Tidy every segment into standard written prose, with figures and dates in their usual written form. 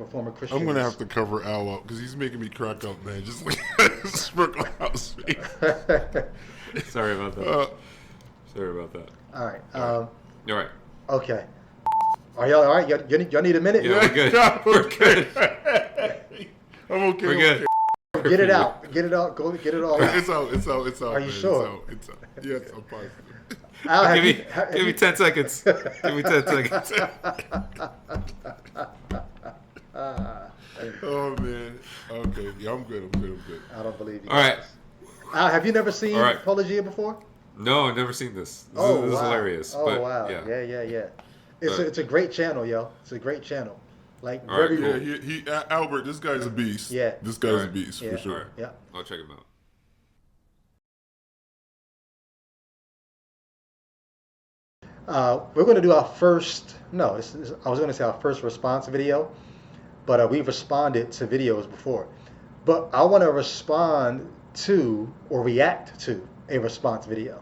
for former Christians. I'm gonna have to cover Al up because he's making me crack up, man. Just like sprinkle out space. Sorry about that. Sorry about that. All right. All right. Okay. Are y'all all right? Y'all need a minute? Yeah, we're good. We're good. I'm okay. We're good. Get it out. Get it out. Go get it all out. It's out. It's out. It's out. Are you man. sure? It's out. Yes, I'm positive. Al, Give me 10 seconds. Give me 10 seconds. Oh man. Okay. Yeah, I'm good. I'm good. I don't believe you. All right. Al, have you never seen All right. Apologia before? No, I've never seen this. This Oh, is wow. hilarious. Oh, but, wow. Yeah. It's a great channel, yo. It's a great channel. Like, All right, very cool. Yeah, he Albert, this guy's a beast. Yeah. This guy's a Alright. beast Yeah. for sure. All right. Yeah. I'll check him out. We're going to do our first, I was going to say our first response video, but we've responded to videos before. But I want to respond to or react to a response video.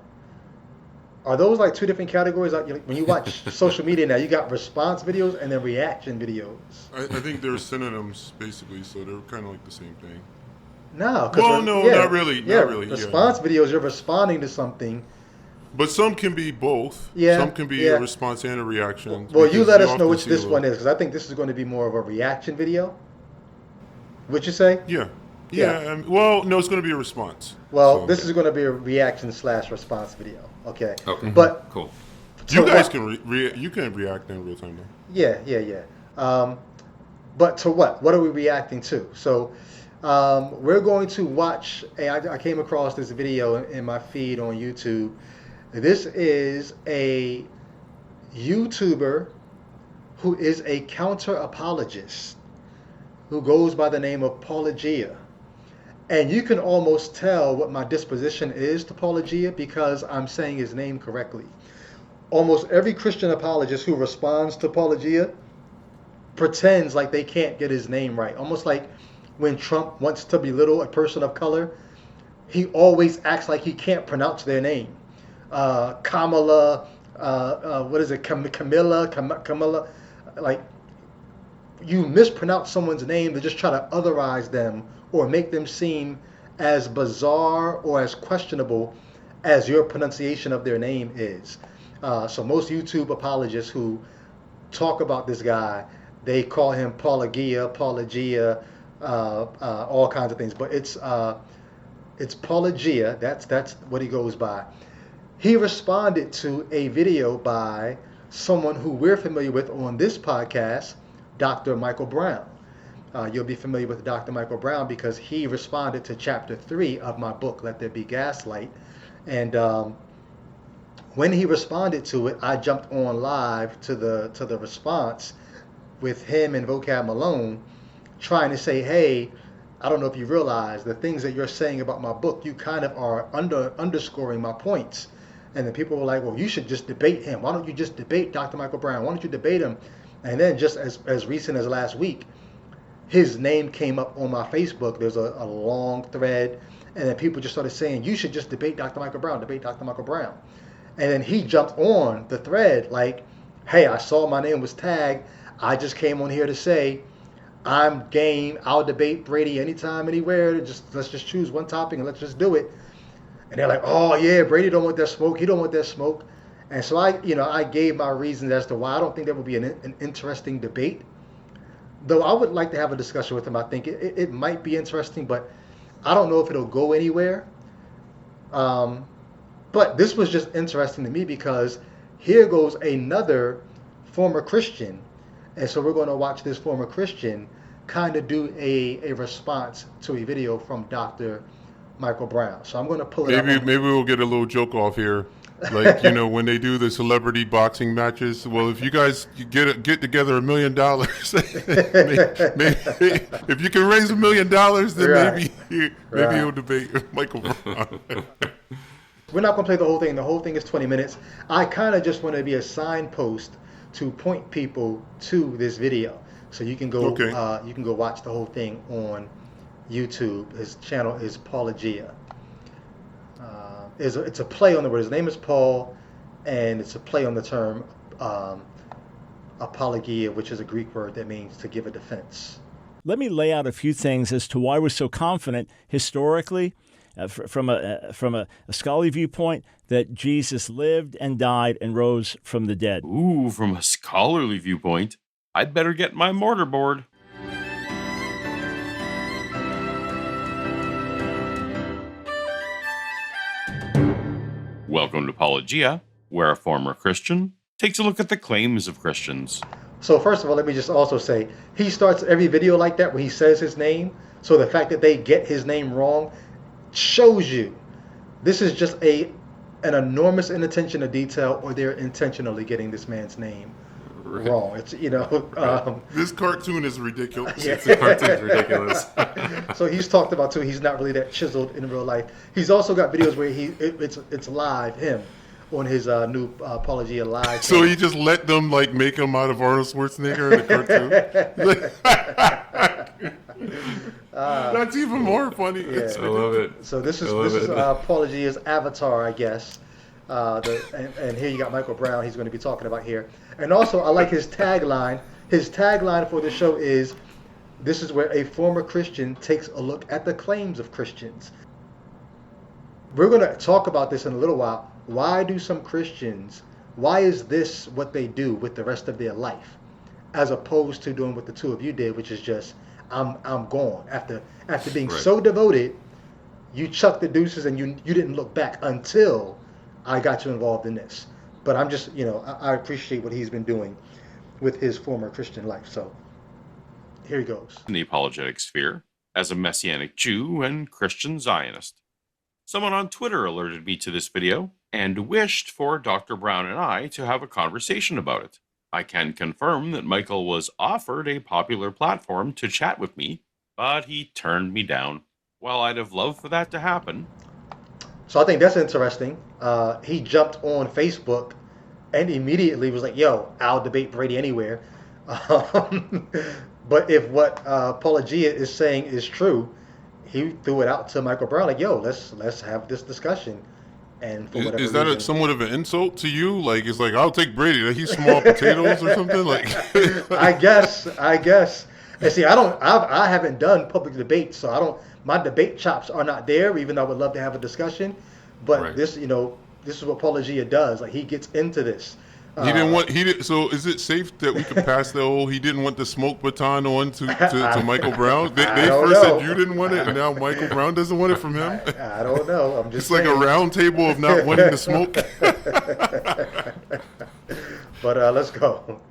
Are those like two different categories? Like when you watch social media now, you got response videos and then reaction videos. I think they're synonyms basically, so they're kind of like the same thing. No. Well, no, not really. Not really. Response videos, you're responding to something. But some can be both. Yeah, Some can be yeah. a response and a reaction. Well, you because let us know often which see this a one little- is, because I think this is going to be more of a reaction video. Would you say? Yeah. Yeah. Well, no, it's going to be a response. Well, So, this is going to be a reaction/response video. Okay. Okay. But Cool. You to guys what- can you can react in real time though. Yeah. But to what? What are we reacting to? So we're going to watch. I came across this video in my feed on YouTube. This is a YouTuber who is a counter-apologist who goes by the name of Paulogia. And you can almost tell what my disposition is to Apologia because I'm saying his name correctly. Almost every Christian apologist who responds to Apologia pretends like they can't get his name right. Almost like when Trump wants to belittle a person of color, he always acts like he can't pronounce their name. Kamala, what is it? Camilla. Like, you mispronounce someone's name to just try to otherize them or make them seem as bizarre or as questionable as your pronunciation of their name is. So most YouTube apologists who talk about this guy, they call him Apologia, all kinds of things. But it's Apologia. That's what he goes by. He responded to a video by someone who we're familiar with on this podcast, Dr. Michael Brown. You'll be familiar with Dr. Michael Brown because he responded to chapter 3 of my book, Let There Be Gaslight. And when he responded to it, I jumped on live to the response with him and Vocab Malone, trying to say, hey, I don't know if you realize the things that you're saying about my book, you kind of are underscoring my points. And then people were like, well, you should just debate him. Why don't you just debate Dr. Michael Brown? Why don't you debate him? And then just as recent as last week, his name came up on my Facebook. There's a long thread. And then people just started saying, you should just debate Dr. Michael Brown, debate Dr. Michael Brown. And then he jumped on the thread like, hey, I saw my name was tagged. I just came on here to say, I'm game. I'll debate Brady anytime, anywhere. Let's just choose one topic and let's just do it. And they're like, oh yeah, Brady don't want that smoke. He don't want that smoke. And so I gave my reasons as to why I don't think that would be an interesting debate. Though I would like to have a discussion with him. I think it might be interesting, but I don't know if it'll go anywhere. But this was just interesting to me because here goes another former Christian. And so we're going to watch this former Christian kind of do a response to a video from Dr. Michael Brown. So I'm going to pull it up. Maybe we'll get a little joke off here. Like, when they do the celebrity boxing matches. Well, if you guys get together $1 million, maybe, if you can raise $1 million, then Right. maybe you'll debate Michael Brown. We're not going to play the whole thing. The whole thing is 20 minutes. I kind of just want to be a signpost to point people to this video. So you can go you can go watch the whole thing on YouTube. His channel is Apologia. It's a play on the word. His name is Paul, and it's a play on the term apologia, which is a Greek word that means to give a defense. Let me lay out a few things as to why we're so confident historically, from a scholarly viewpoint, that Jesus lived and died and rose from the dead. Ooh, from a scholarly viewpoint, I'd better get my mortarboard. Welcome to Apologia, where a former Christian takes a look at the claims of Christians. So first of all, let me just also say, he starts every video like that when he says his name. So the fact that they get his name wrong shows you this is just an enormous inattention to detail, or they're intentionally getting this man's name wrong. It's, This cartoon is ridiculous. The cartoon's ridiculous. So he's talked about too. He's not really that chiseled in real life. He's also got videos where it's live him on his new Apologia live. So he just let them like make him out of Arnold Schwarzenegger in the cartoon. That's even more funny. Yeah. I love it. So this is Apologia's avatar, I guess. And here you got Michael Brown. He's going to be talking about here. And also, I like his tagline. His tagline for the show is, "This is where a former Christian takes a look at the claims of Christians." We're going to talk about this in a little while. Why do some Christians, why is this what they do with the rest of their life, as opposed to doing what the two of you did, which is just, I'm gone. After being so devoted, you chucked the deuces and you didn't look back until I got you involved in this. But I'm just, I appreciate what he's been doing with his former Christian life. So here he goes. In the apologetic sphere, as a Messianic Jew and Christian Zionist. Someone on Twitter alerted me to this video and wished for Dr. Brown and I to have a conversation about it. I can confirm that Michael was offered a popular platform to chat with me, but he turned me down. While I'd have loved for that to happen. So I think that's interesting. He jumped on Facebook and immediately was like, "Yo, I'll debate Brady anywhere." But if what Apologia is saying is true, he threw it out to Michael Brown like, "Yo, let's have this discussion." And for whatever Is that reason, somewhat of an insult to you? Like, it's like, I'll take Brady. Like, he's small potatoes or something. Like, I guess. And see, I haven't done public debates, so my debate chops are not there, even though I would love to have a discussion. But Right. this is what Apologia does. Like, he gets into this. So is it safe that we could pass the whole he didn't want the smoke baton on to Michael Brown? They don't first know. said you didn't want it, and now Michael Brown doesn't want it from him? I don't know. I'm just It's like a round table of not wanting the smoke. But let's go.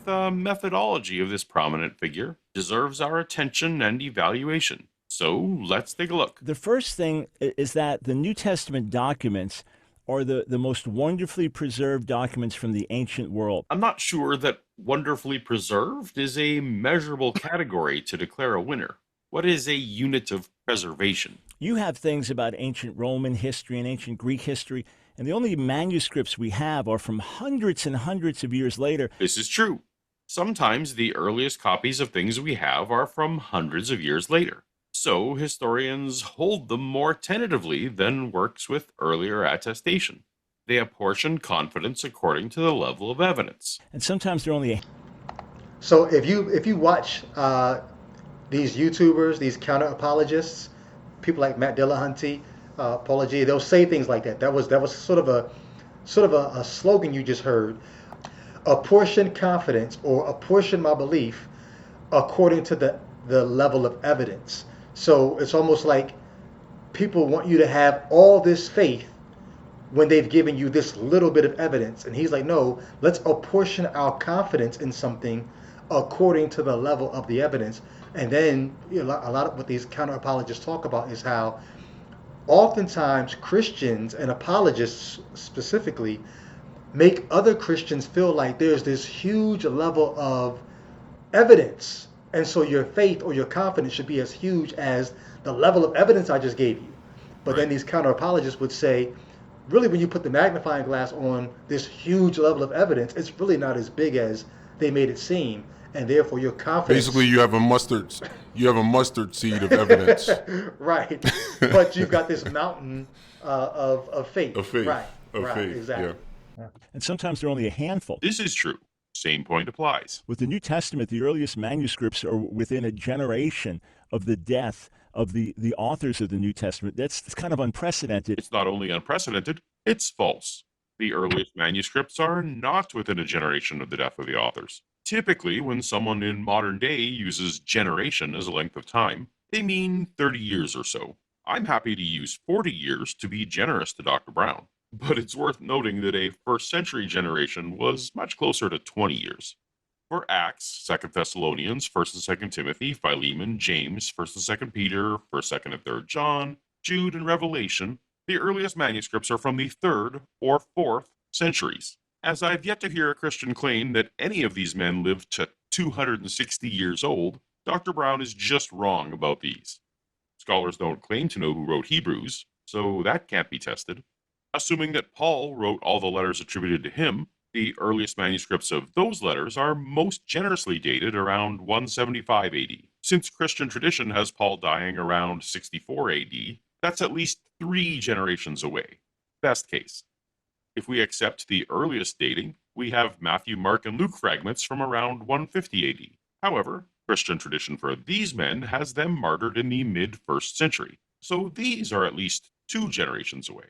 The methodology of this prominent figure deserves our attention and evaluation. So let's take a look. The first thing is that the New Testament documents are the most wonderfully preserved documents from the ancient world. I'm not sure that wonderfully preserved is a measurable category to declare a winner. What is a unit of preservation? You have things about ancient Roman history and ancient Greek history, and the only manuscripts we have are from hundreds and hundreds of years later. This is true. Sometimes the earliest copies of things we have are from hundreds of years later. So historians hold them more tentatively than works with earlier attestation. They apportion confidence according to the level of evidence. And sometimes they're only So if you watch these YouTubers, these counter apologists, people like Matt Dillahunty, Apologia, they'll say things like that. That was sort of a slogan you just heard. Apportion confidence, or apportion my belief according to the level of evidence. So it's almost like people want you to have all this faith when they've given you this little bit of evidence. And he's like, no, let's apportion our confidence in something according to the level of the evidence. And then a lot of what these counter apologists talk about is how oftentimes Christians and apologists specifically make other Christians feel like there's this huge level of evidence. And so your faith or your confidence should be as huge as the level of evidence I just gave you. But then these counter apologists would say, really, when you put the magnifying glass on this huge level of evidence, it's really not as big as they made it seem. And therefore your confidence... Basically, you have a mustard seed of evidence. Right. But you've got this mountain of faith. Of faith. Right. Of right. faith. Exactly. Yeah. And sometimes they're only a handful. This is true. same point applies. With the New Testament, the earliest manuscripts are within a generation of the death of the authors of the New Testament. That's kind of unprecedented. It's not only unprecedented, it's false. The earliest manuscripts are not within a generation of the death of the authors. Typically, when someone in modern day uses generation as a length of time, they mean 30 years or so. I'm happy to use 40 years to be generous to Dr. Brown, but it's worth noting that a first century generation was much closer to 20 years. For Acts, 2nd Thessalonians, 1st and 2nd Timothy, Philemon, James, 1st and 2nd Peter, 1st, 2nd and 3rd John, Jude, and Revelation, the earliest manuscripts are from the 3rd or 4th centuries. As I've yet to hear a Christian claim that any of these men lived to 260 years old, Dr. Brown is just wrong about these. Scholars don't claim to know who wrote Hebrews, so that can't be tested. Assuming that Paul wrote all the letters attributed to him, the earliest manuscripts of those letters are most generously dated around 175 AD. Since Christian tradition has Paul dying around 64 AD, that's at least 3 generations away. Best case. If we accept the earliest dating, we have Matthew, Mark, and Luke fragments from around 150 AD. However, Christian tradition for these men has them martyred in the mid-1st century, so these are at least 2 generations away.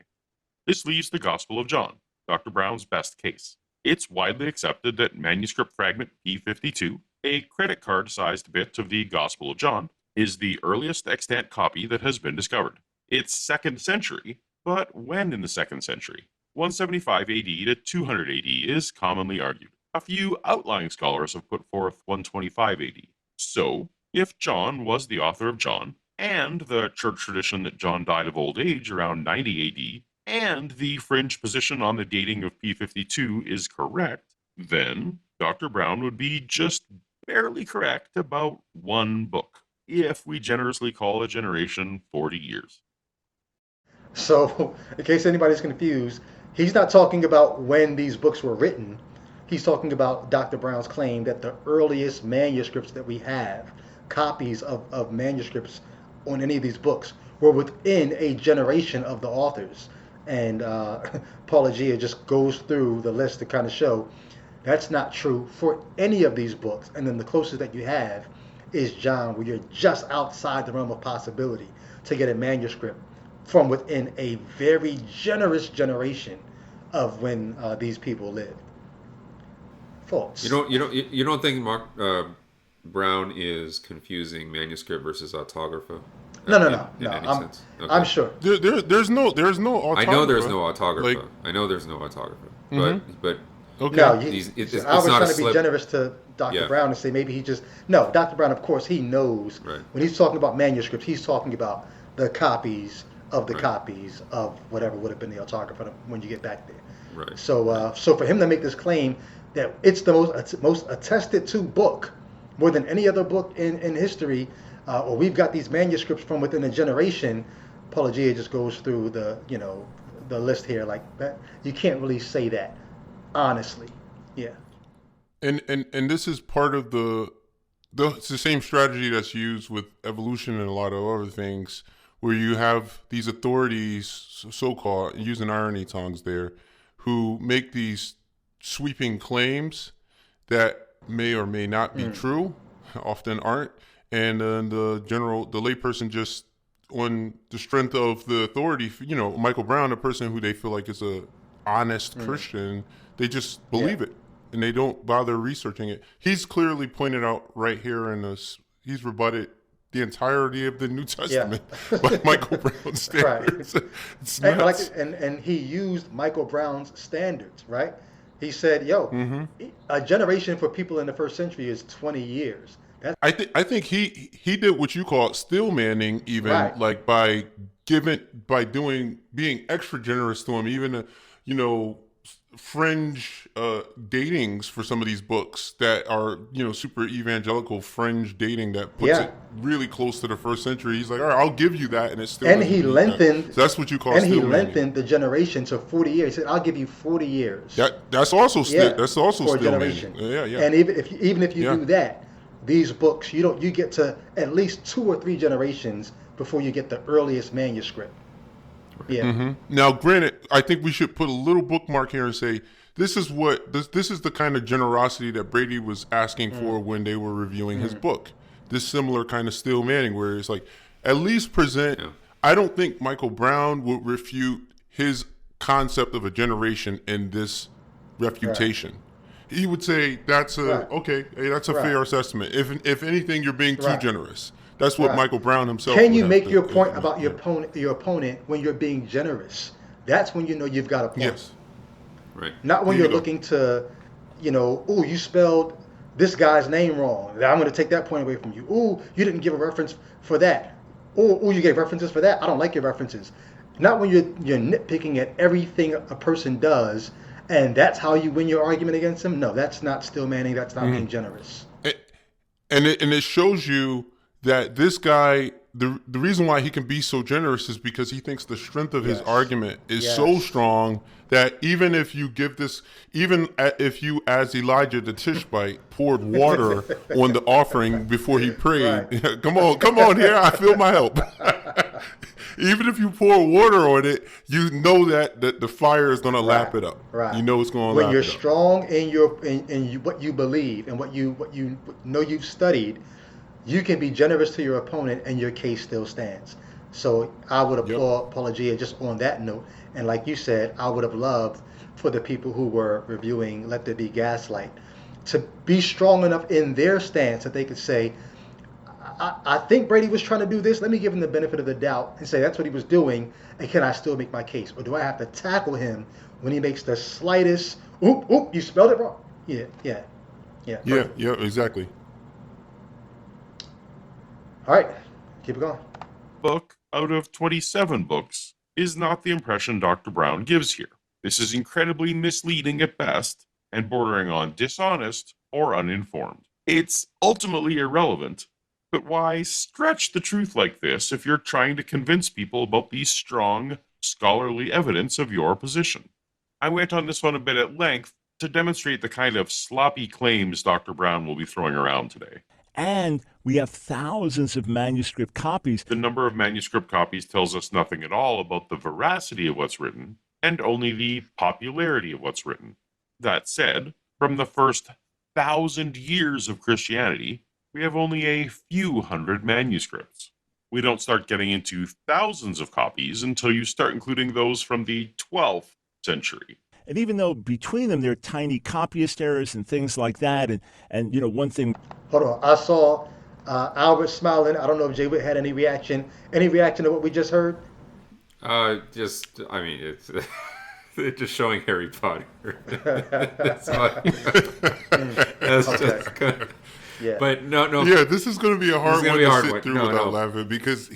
This leaves the Gospel of John, Dr. Brown's best case. It's widely accepted that manuscript fragment P52, a credit card-sized bit of the Gospel of John, is the earliest extant copy that has been discovered. It's 2nd century, but when in the 2nd century? 175 AD to 200 AD is commonly argued. A few outlying scholars have put forth 125 AD. So, if John was the author of John, and the church tradition that John died of old age around 90 AD, and the fringe position on the dating of P52 is correct, then Dr. Brown would be just barely correct about 1 book, if we generously call a generation 40 years. So, in case anybody's confused, he's not talking about when these books were written. He's talking about Dr. Brown's claim that the earliest manuscripts that we have, copies of manuscripts on any of these books, were within a generation of the authors. And Apologia just goes through the list to kind of show that's not true for any of these books. And then the closest that you have is John, where you're just outside the realm of possibility to get a manuscript from within a very generous generation of when these people lived. Thoughts? You don't think Mark Brown is confusing manuscript versus autographa? No. In any sense? Okay. I'm sure. There's no autographa. I know there's no autographa. Like, I know there's no autographa. Mm-hmm. But okay. No, it's I was not trying a to be slip. generous to Dr. Brown and say maybe he just... No, Dr. Brown, of course, he knows. Right. When he's talking about manuscripts, he's talking about the copies of the Right. copies of whatever would have been the autographa when you get back there. Right. So for him to make this claim that it's the most attested to book, more than any other book in history, or we've got these manuscripts from within a generation, Apologia just goes through the list here like that. You can't really say that, honestly. Yeah. And this is part of it's the same strategy that's used with evolution and a lot of other things, where you have these authorities, so-called, using irony tongues there, who make these sweeping claims that may or may not be true, often aren't, and then the layperson just, on the strength of the authority, Michael Brown, a person who they feel like is a honest Christian, they just believe it, and they don't bother researching it. He's clearly pointed out right here in this, he's rebutted the entirety of the New Testament by Michael Brown's standards. Right. It's nuts. And he used Michael Brown's standards, right? He said, a generation for people in the first century is 20 years. I think he did what you call still manning, even right. like being extra generous to him, even fringe datings for some of these books that are super evangelical fringe dating that puts it really close to the first century. He's like, all right, I'll give you that, and it's still. And he lengthened. So that's what you call. And still he lengthened manning. the generation to 40 years. He said, I'll give you 40 years. That's also still. That's also for still a generation. manning. Yeah. And even if you do that, these books you get to at least 2 or 3 generations before you get the earliest manuscript. Yeah. Mm-hmm. Now, granted, I think we should put a little bookmark here and say this is the kind of generosity that Brady was asking for when they were reviewing his book. This similar kind of Still Manning, where it's like, at least present. Yeah. I don't think Michael Brown would refute his concept of a generation in this refutation. He would say that's that's a fair assessment. If anything, you're being too generous. That's what Michael Brown himself. Can you make your point about your opponent when you're being generous? That's when you know you've got a point. Yes. Right. Not when you're looking to, oh, you spelled this guy's name wrong. I'm going to take that point away from you. Ooh, you didn't give a reference for that. Ooh, you gave references for that. I don't like your references. Not when you're nitpicking at everything a person does, and that's how you win your argument against them. No, that's not Still Manning. That's not being generous. And it shows you that this guy, the reason why he can be so generous is because he thinks the strength of his argument is so strong that even if you if you, as Elijah the Tishbite, poured water on the offering before he prayed, come on here, I feel my help. Even if you pour water on it, you know that the fire is going to lap it up. Right. You know it's going to lap it up. When you're strong in what you believe and what you know you've studied, you can be generous to your opponent and your case still stands. So I would applaud Apologia just on that note. And like you said, I would have loved for the people who were reviewing Let There Be Gaslight to be strong enough in their stance that they could say, I think Brady was trying to do this. Let me give him the benefit of the doubt and say that's what he was doing. And can I still make my case? Or do I have to tackle him when he makes the slightest, oop, you spelled it wrong? Yeah, exactly. All right, keep it going. Book out of 27 books is not the impression Dr. Brown gives here. This is incredibly misleading at best and bordering on dishonest or uninformed. It's ultimately irrelevant, but why stretch the truth like this if you're trying to convince people about the strong, scholarly evidence of your position? I went on this one a bit at length to demonstrate the kind of sloppy claims Dr. Brown will be throwing around today. And we have thousands of manuscript copies. The number of manuscript copies tells us nothing at all about the veracity of what's written, and only the popularity of what's written. That said, from the first 1,000 years of Christianity, we have only a few hundred manuscripts. We don't start getting into thousands of copies until you start including those from the 12th century. And even though between them there are tiny copyist errors and things like that, and one thing. Hold on, I saw Albert smiling. I don't know if Jay Witt had any reaction. Any reaction to what we just heard? It's it's just showing Harry Potter. That's fine. That's just good. Yeah. But no. Yeah, this is going to be a hard one to sit through No, without laughing because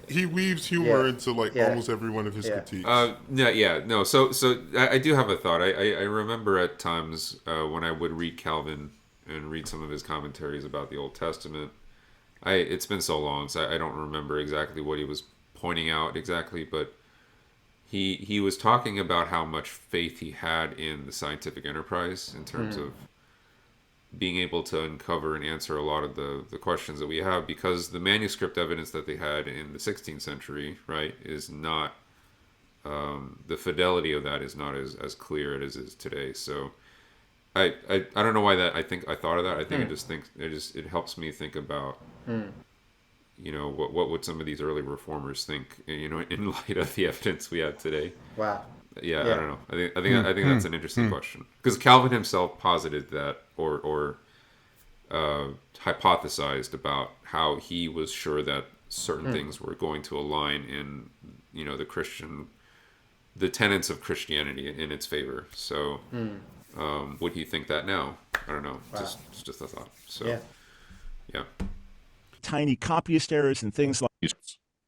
he weaves humor into almost every one of his critiques. No. So I do have a thought. I remember at times when I would read Calvin and read some of his commentaries about the Old Testament. It's been so long, so I don't remember exactly what he was pointing out exactly, but he was talking about how much faith he had in the scientific enterprise in terms of being able to uncover and answer a lot of the questions that we have, because the manuscript evidence that they had in the 16th century, right, is not, the fidelity of that is not as clear as it is today. So I don't know why I thought of that. I think it helps me think about, what would some of these early reformers think, in light of the evidence we have today. Wow. Yeah, I don't know. I think that's an interesting question, because Calvin himself posited that or hypothesized about how he was sure that certain things were going to align in the tenets of Christianity in its favor. So would he think that now? I don't know. Wow. Just a thought. So yeah. Tiny copyist errors and things like.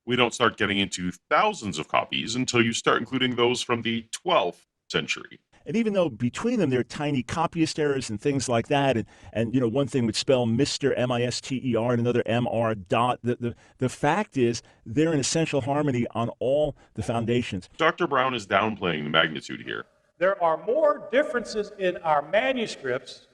We don't start getting into thousands of copies until you start including those from the 12th century. And even though between them there are tiny copyist errors and things like that, and one thing would spell Mr. M-I-S-T-E-R and another M-R dot, the fact is they're in essential harmony on all the foundations. Dr. Brown is downplaying the magnitude here. There are more differences in our manuscripts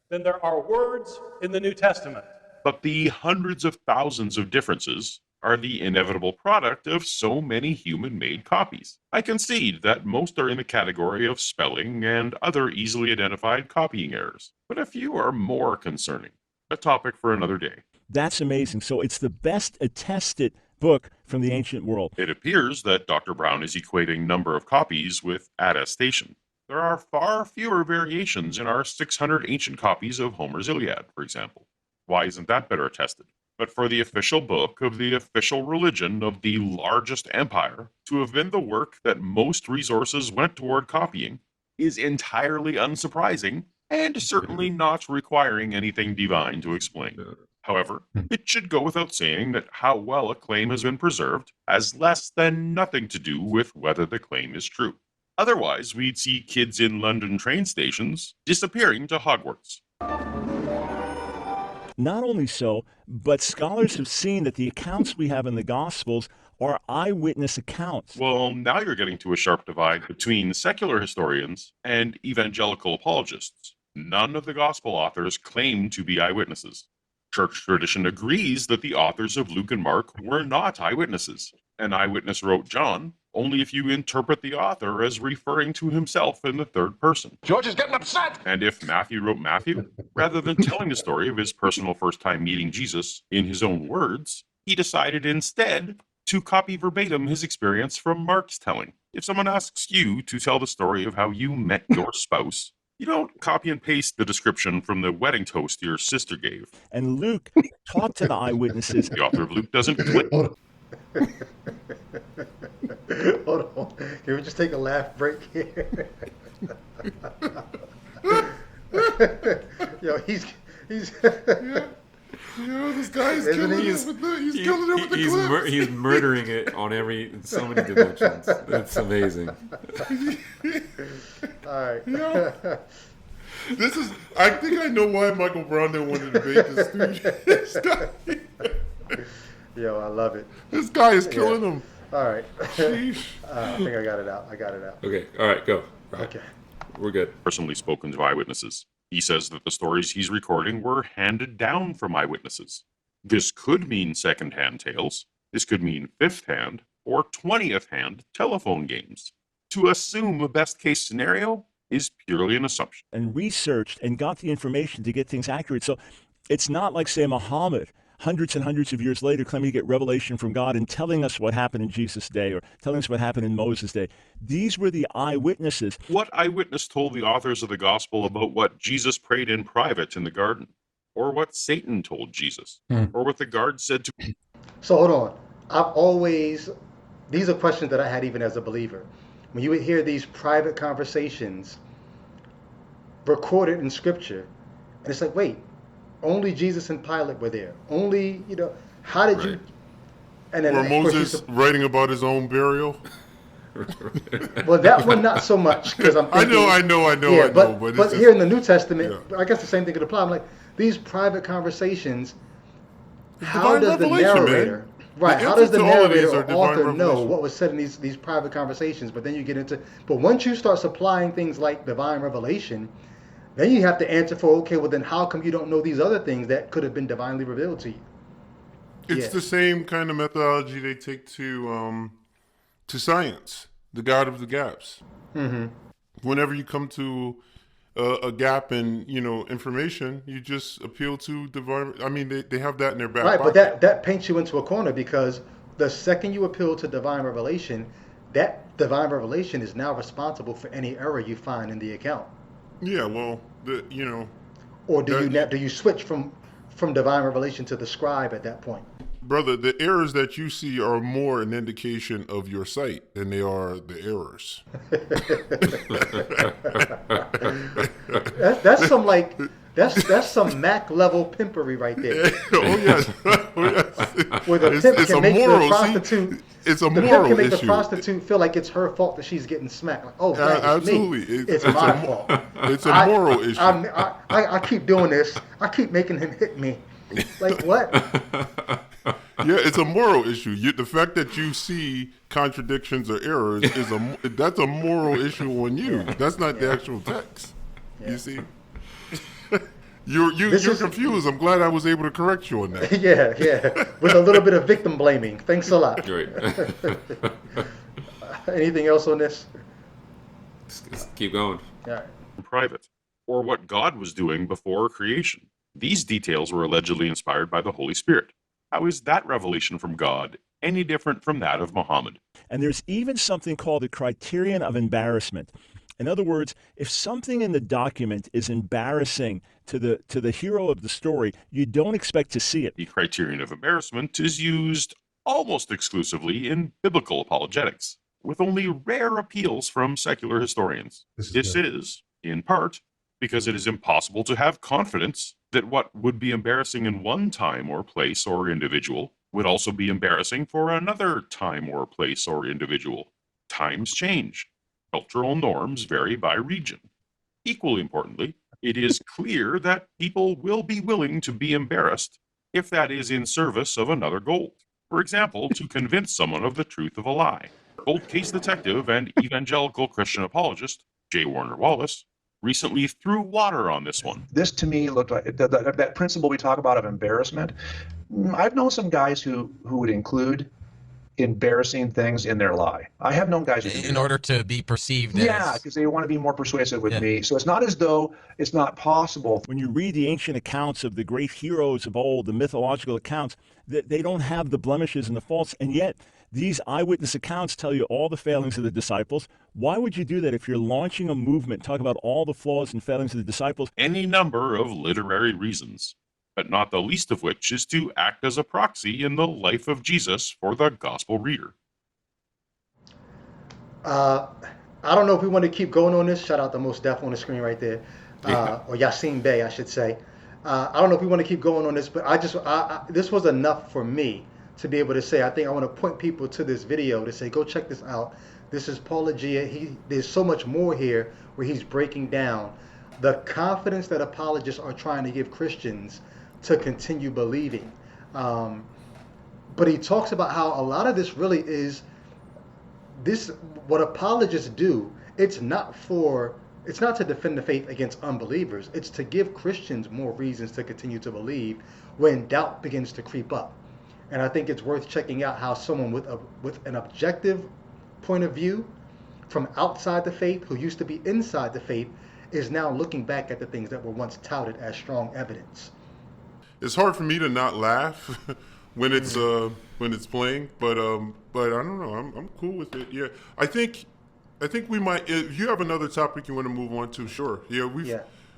than there are words in the New Testament. But the hundreds of thousands of differences are the inevitable product of so many human-made copies. I concede that most are in the category of spelling and other easily identified copying errors, but a few are more concerning. A topic for another day. That's amazing. So it's the best attested book from the ancient world. It appears that Dr. Brown is equating number of copies with attestation. There are far fewer variations in our 600 ancient copies of Homer's Iliad, for example. Why isn't that better attested? But for the official book of the official religion of the largest empire to have been the work that most resources went toward copying is entirely unsurprising and certainly not requiring anything divine to explain. However, it should go without saying that how well a claim has been preserved has less than nothing to do with whether the claim is true. Otherwise, we'd see kids in London train stations disappearing to Hogwarts. Not only so, but scholars have seen that the accounts we have in the Gospels are eyewitness accounts. Well, now you're getting to a sharp divide between secular historians and evangelical apologists. None of the Gospel authors claim to be eyewitnesses. Church tradition agrees that the authors of Luke and Mark were not eyewitnesses. An eyewitness wrote John only if you interpret the author as referring to himself in the third person. George is getting upset. And if Matthew wrote Matthew, rather than telling the story of his personal first time meeting Jesus in his own words, he decided instead to copy verbatim his experience from Mark's telling. If someone asks you to tell the story of how you met your spouse, you don't copy and paste the description from the wedding toast your sister gave. And Luke talked to the eyewitnesses. The author of Luke doesn't claim. Hold on. Can we just take a laugh break here? Yo, he's Yeah, this guy's Isn't killing he? it with the, he's killing it with the clips. He's murdering it on so many dimensions. It's amazing. all right. Yeah. I think I know why Michael Brown didn't want to debate this dude. Yo, I love it. This guy is killing him. All right. Sheesh. I think I got it out. Okay, all right, go. Okay. We're good. Personally spoken to eyewitnesses. He says that the stories he's recording were handed down from eyewitnesses. This could mean second-hand tales. This could mean fifth-hand or 20th-hand telephone games. To assume a best-case scenario is purely an assumption. And researched and got the information to get things accurate. So it's not like, say, Muhammad, hundreds and hundreds of years later, claiming to get revelation from God and telling us what happened in Jesus' day or telling us what happened in Moses' day. These were the eyewitnesses. What eyewitness told the authors of the gospel about what Jesus prayed in private in the garden? Or what Satan told Jesus? Or what the guard said to... So hold on. These are questions that I had even as a believer. When you would hear these private conversations recorded in scripture, and it's like, wait, only Jesus and Pilate were there. Only, how did you... And then, Or of course, Moses writing about his own burial. well, that one not so much, because I'm thinking... I know. Yeah, but it's just, here in the New Testament, Yeah. I guess the same thing could apply. I'm like, these private conversations, how divine does the revelation, narrator... man. Right, The how does the answer to all of these narrator are or divine author know revelation. what was said in these private conversations? But then you get into... But once you start supplying things like divine revelation, then you have to answer for, okay, well then how come you don't know these other things that could have been divinely revealed to you? It's the same kind of methodology they take to science, the God of the gaps. Mm-hmm. Whenever you come to a gap in information, you just appeal to divine. I mean, they have that in their back Right, pocket. but that paints you into a corner, because the second you appeal to divine revelation, that divine revelation is now responsible for any error you find in the account. Yeah, well, Or do you switch from divine revelation to the scribe at that point? brother, the errors that you see are more an indication of your sight than they are the errors. That's some that's some Mac level pimpery right there. Oh yes, Where the pimp it's can a make moral. the prostitute. It's a The pimp moral can make issue. the prostitute feel like it's her fault that she's getting smacked. Like, oh, that is Absolutely, me. It's my fault. It's a moral issue. I keep doing this. I keep making him hit me. Like what? Yeah, it's a moral issue. The fact that you see contradictions or errors that's a moral issue on you. That's not the actual text. You see, This you're is- confused. I'm glad I was able to correct you on that. yeah, with a little bit of victim blaming. Thanks a lot. Right. Anything else on this? Just keep going. All right. Private, or what God was doing before creation. These details were allegedly inspired by the Holy Spirit. How is that revelation from God any different from that of Muhammad? And there's even something called the criterion of embarrassment. In other words, if something in the document is embarrassing to the hero of the story, you don't expect to see it. The criterion of embarrassment is used almost exclusively in biblical apologetics, with only rare appeals from secular historians. This is, in part, because it is impossible to have confidence that what would be embarrassing in one time or place or individual would also be embarrassing for another time or place or individual. Times change. Cultural norms vary by region. Equally importantly, it is clear that people will be willing to be embarrassed if that is in service of another goal. For example, to convince someone of the truth of a lie. Cold case detective and evangelical Christian apologist J. Warner Wallace recently threw water on this one. This to me looked like that principle we talk about of embarrassment. I've known some guys who would include embarrassing things in their lie. I have known guys who do In that. order to be perceived Yeah, as... because they want to be more persuasive with me. So it's not as though it's not possible. When you read the ancient accounts of the great heroes of old, the mythological accounts, they don't have the blemishes and the faults, and yet these eyewitness accounts tell you all the failings of the disciples. Why would you do that if you're launching a movement, talk about all the flaws and failings of the disciples? Any number of literary reasons, but not the least of which is to act as a proxy in the life of Jesus for the gospel reader. I don't know if we want to keep going on this. Shout out to Most Def on the screen right there, or Yassine Bey, I should say. I don't know if we want to keep going on this, but this was enough for me to be able to say, I think I want to point people to this video to say, go check this out. This is Paulogia. There's so much more here where he's breaking down the confidence that apologists are trying to give Christians to continue believing. But he talks about how a lot of this really is this, what apologists do. It's not to defend the faith against unbelievers. It's to give Christians more reasons to continue to believe when doubt begins to creep up. And I think it's worth checking out how someone with an objective point of view from outside the faith, who used to be inside the faith, is now looking back at the things that were once touted as strong evidence. It's hard for me to not laugh when it's playing, but I don't know. I'm cool with it. Yeah, I think we might. If you have another topic you want to move on to, sure. Yeah,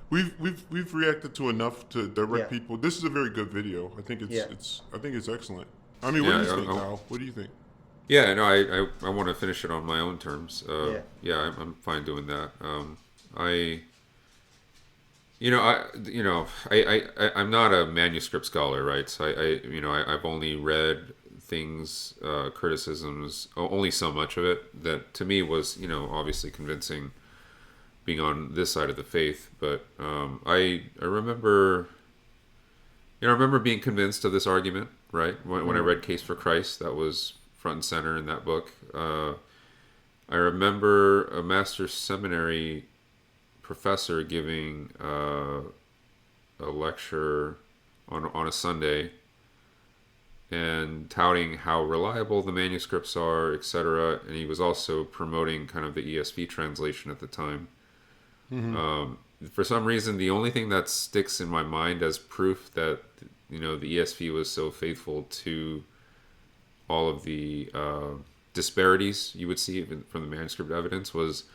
we've reacted to enough to direct people. This is a very good video. I think it's excellent. I mean, what do you think, Al? What do you think? Yeah, no, I want to finish it on my own terms. I'm fine doing that. I'm not a manuscript scholar, right? So I've only read things, criticisms, only so much of it that to me was, obviously convincing, being on this side of the faith. But I remember being convinced of this argument, right? When I read Case for Christ, that was front and center in that book. I remember a master's seminary professor giving a lecture on a Sunday and touting how reliable the manuscripts are, etc. And he was also promoting kind of the ESV translation at the time. Mm-hmm. For some reason, the only thing that sticks in my mind as proof that the ESV was so faithful to all of the disparities you would see from the manuscript evidence was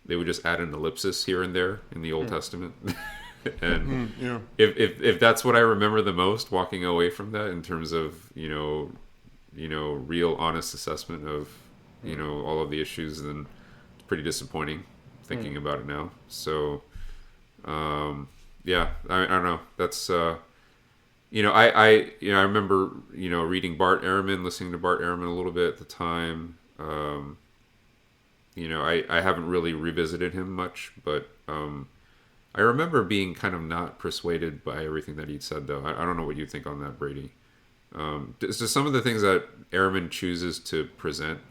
they would just add an ellipsis here and there in the Old Testament. And if that's what I remember the most walking away from that in terms of real honest assessment of all of the issues, then it's pretty disappointing thinking about it now. So I don't know, that's I remember reading Bart Ehrman, listening to Bart Ehrman a little bit at the time. I haven't really revisited him much, but I remember being kind of not persuaded by everything that he'd said, though. I don't know what you think on that, Brady. Just some of the things that Ehrman chooses to present,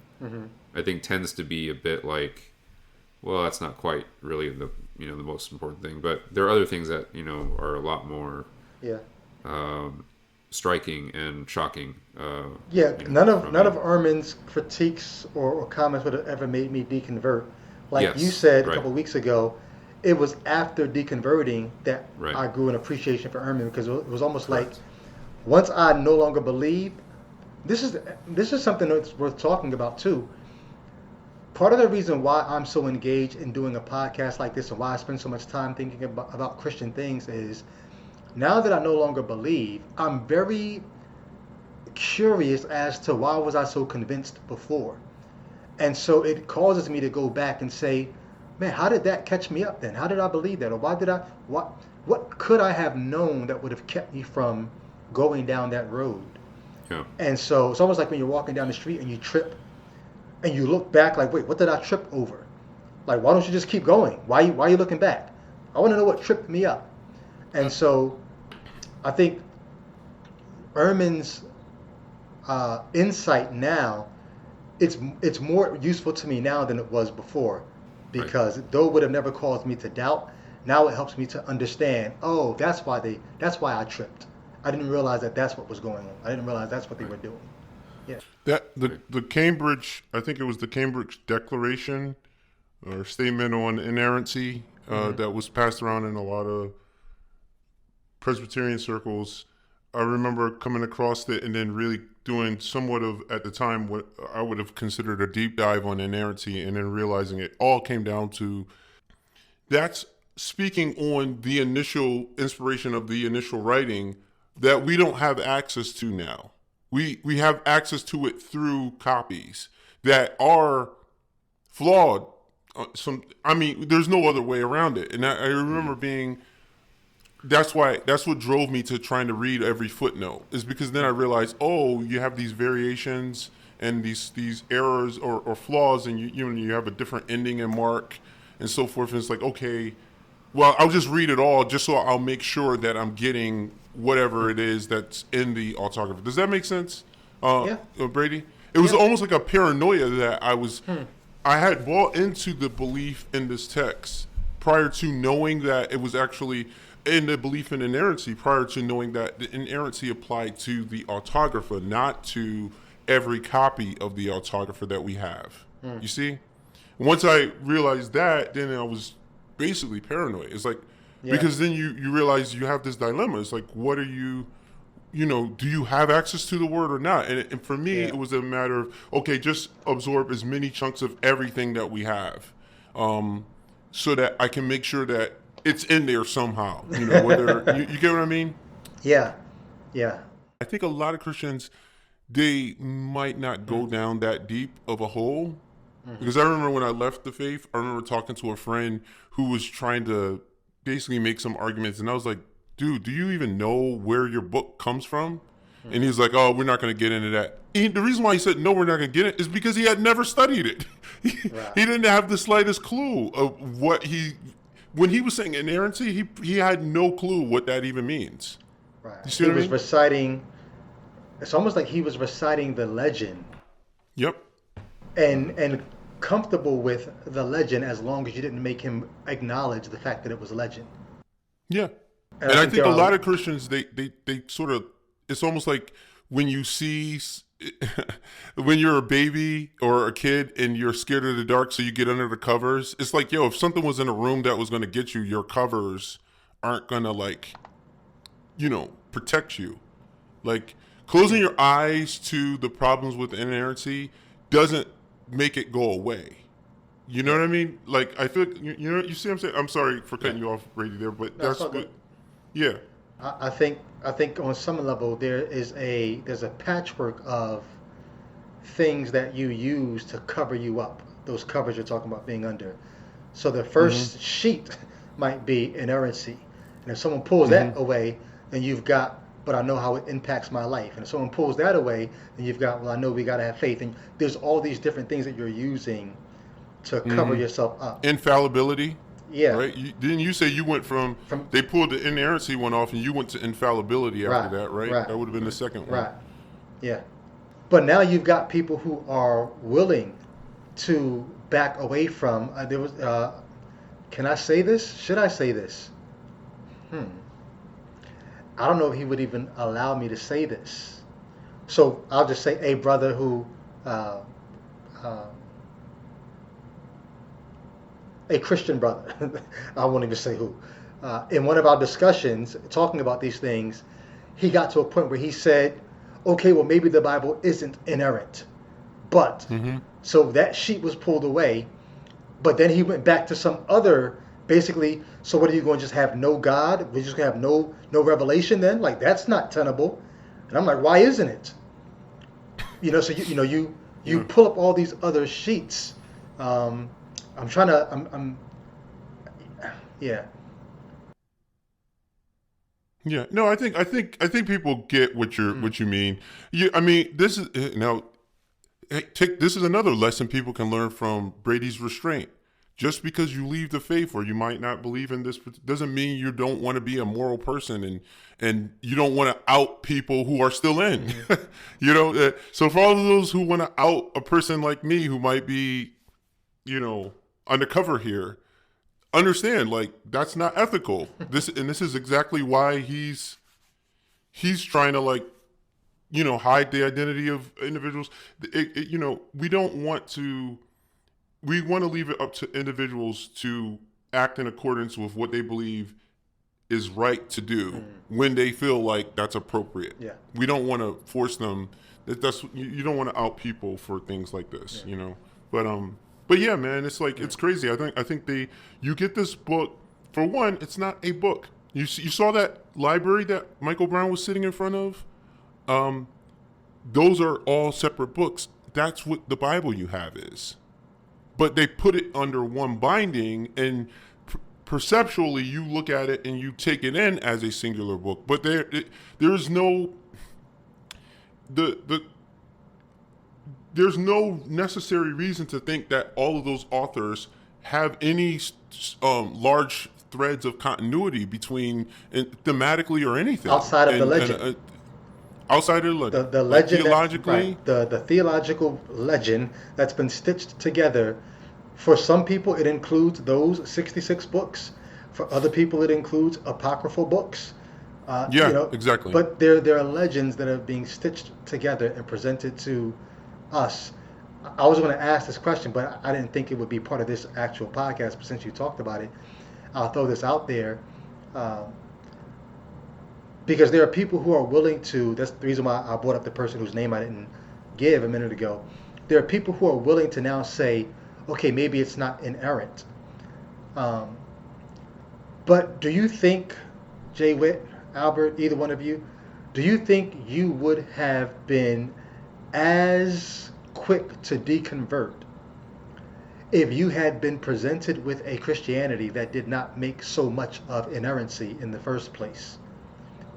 I think tends to be a bit like well, that's not quite really the the most important thing, but there are other things that are a lot more Yeah. striking and shocking. Yeah, From none of him. Ehrman's critiques or comments would have ever made me deconvert. Like you Yes, said a right, couple weeks ago, it was after deconverting that right, I grew an appreciation for Ehrman because it was almost like correct. once I no longer believed, this is something that's worth talking about too. Part of the reason why I'm so engaged in doing a podcast like this and why I spend so much time thinking about Christian things is now that I no longer believe, I'm very curious as to why was I so convinced before. And so it causes me to go back and say, man, how did that catch me up then? How did I believe that? Or what could I have known that would have kept me from going down that road? Yeah, And so it's almost like when you're walking down the street and you trip and you look back like, wait, what did I trip over? Like, why don't you just keep going? Why are you looking back? I want to know what tripped me up. And so I think Ehrman's insight now, it's more useful to me now than it was before, because though it would have never caused me to doubt, now it helps me to understand. Oh, that's why I tripped. I didn't realize that that's what was going on. I didn't realize that's what they were doing. Yeah. That the Cambridge, I think it was the Cambridge Declaration or statement on inerrancy that was passed around in a lot of Presbyterian circles. I remember coming across it and then really doing somewhat of, at the time, what I would have considered a deep dive on inerrancy, and then realizing it all came down to that's speaking on the initial inspiration of the initial writing that we don't have access to now. We have access to it through copies that are flawed. There's no other way around it. And I remember being, that's what drove me to trying to read every footnote, is because then I realized, oh, you have these variations and these errors or flaws, and you have a different ending and mark and so forth. And it's like, okay, well, I'll just read it all just so I'll make sure that I'm getting whatever it is that's in the autography. Does that make sense, Yeah. Brady? It was Yeah. almost like a paranoia that I had bought into the belief in this text prior to knowing that it was actually in the belief in inerrancy, prior to knowing that the inerrancy applied to the autographer, not to every copy of the autographer that we have. You see? Once I realized that, then I was basically paranoid. It's like, because then you realize you have this dilemma. It's like, what are you, do you have access to the word or not? And for me, it was a matter of, okay, just absorb as many chunks of everything that we have, so that I can make sure that it's in there somehow. Whether you get what I mean? Yeah. Yeah. I think a lot of Christians, they might not go down that deep of a hole. Because I remember when I left the faith, I remember talking to a friend who was trying to basically make some arguments. And I was like, dude, do you even know where your book comes from? And he's like, oh, we're not going to get into that. The reason why he said, no, we're not going to get it is because he had never studied it. He didn't have the slightest clue of what when he was saying inerrancy, he had no clue what that even means. Right. You see He what I was mean? reciting, it's almost like he was reciting the legend Yep. and comfortable with the legend as long as you didn't make him acknowledge the fact that it was a legend. Yeah. And And I think there a are- lot of Christians, they sort of, it's almost like when you see, when you're a baby or a kid and you're scared of the dark, so you get under the covers. It's like, yo, if something was in a room that was going to get you, your covers aren't going to protect you. Like closing your eyes to the problems with inerrancy doesn't make it go away. You know what I mean? Like I feel, you see what I'm saying? I'm sorry for cutting you off, Brady, there, but No, it's that's all what, good. yeah. I think on some level there's a patchwork of things that you use to cover you up. Those covers you're talking about being under. So the first sheet might be inerrancy, and if someone pulls that away, then you've got, but I know how it impacts my life. And if someone pulls that away, then you've got, well, I know we got to have faith. And there's all these different things that you're using to cover yourself up. Infallibility. Yeah. Right? Didn't you say you went from they pulled the inerrancy one off and you went to infallibility after that, right? That would have been the second one. Right. Yeah. But now you've got people who are willing to back away from. There was. Can I say this? Should I say this? I don't know if he would even allow me to say this. So I'll just say a brother who, uh, a Christian brother, I won't even say who, in one of our discussions talking about these things, he got to a point where he said, okay, well, maybe the Bible isn't inerrant. But, so that sheet was pulled away, but then he went back to some other, basically, so what are you going to just have no God? We're just going to have no revelation then? Like, that's not tenable. And I'm like, why isn't it? So you pull up all these other sheets. I'm yeah. Yeah, no, I think people get what you mean. I mean, this is now. This is another lesson people can learn from Brady's restraint. Just because you leave the faith or you might not believe in this doesn't mean you don't want to be a moral person and you don't want to out people who are still in. So for all of those who want to out a person like me who might be, undercover here, understand, like, that's not ethical. This is exactly why he's trying to, like, hide the identity of individuals. We don't want to. We want to leave it up to individuals to act in accordance with what they believe is right to do when they feel like that's appropriate. Yeah. We don't want to force them. You don't want to out people for things like this, But yeah, man, it's like it's crazy. I think you get this book. For one, it's not a book. You saw that library that Michael Brown was sitting in front of. Those are all separate books. That's what the Bible you have is. But they put it under one binding, and perceptually you look at it and you take it in as a singular book. But there's no there's no necessary reason to think that all of those authors have any large threads of continuity between thematically or anything outside of the legend. Outside of the legend, the legend, theologically, the theological legend that's been stitched together. For some people, it includes those 66 books. For other people, it includes apocryphal books. Exactly. But there are legends that are being stitched together and presented to us. I was going to ask this question, but I didn't think it would be part of this actual podcast. But since you talked about it, I'll throw this out there. Because there are people who are willing to, that's the reason why I brought up the person whose name I didn't give a minute ago. There are people who are willing to now say, okay, maybe it's not inerrant. But do you think, Jay Witt, Albert, either one of you, do you think you would have been as quick to deconvert if you had been presented with a Christianity that did not make so much of inerrancy in the first place?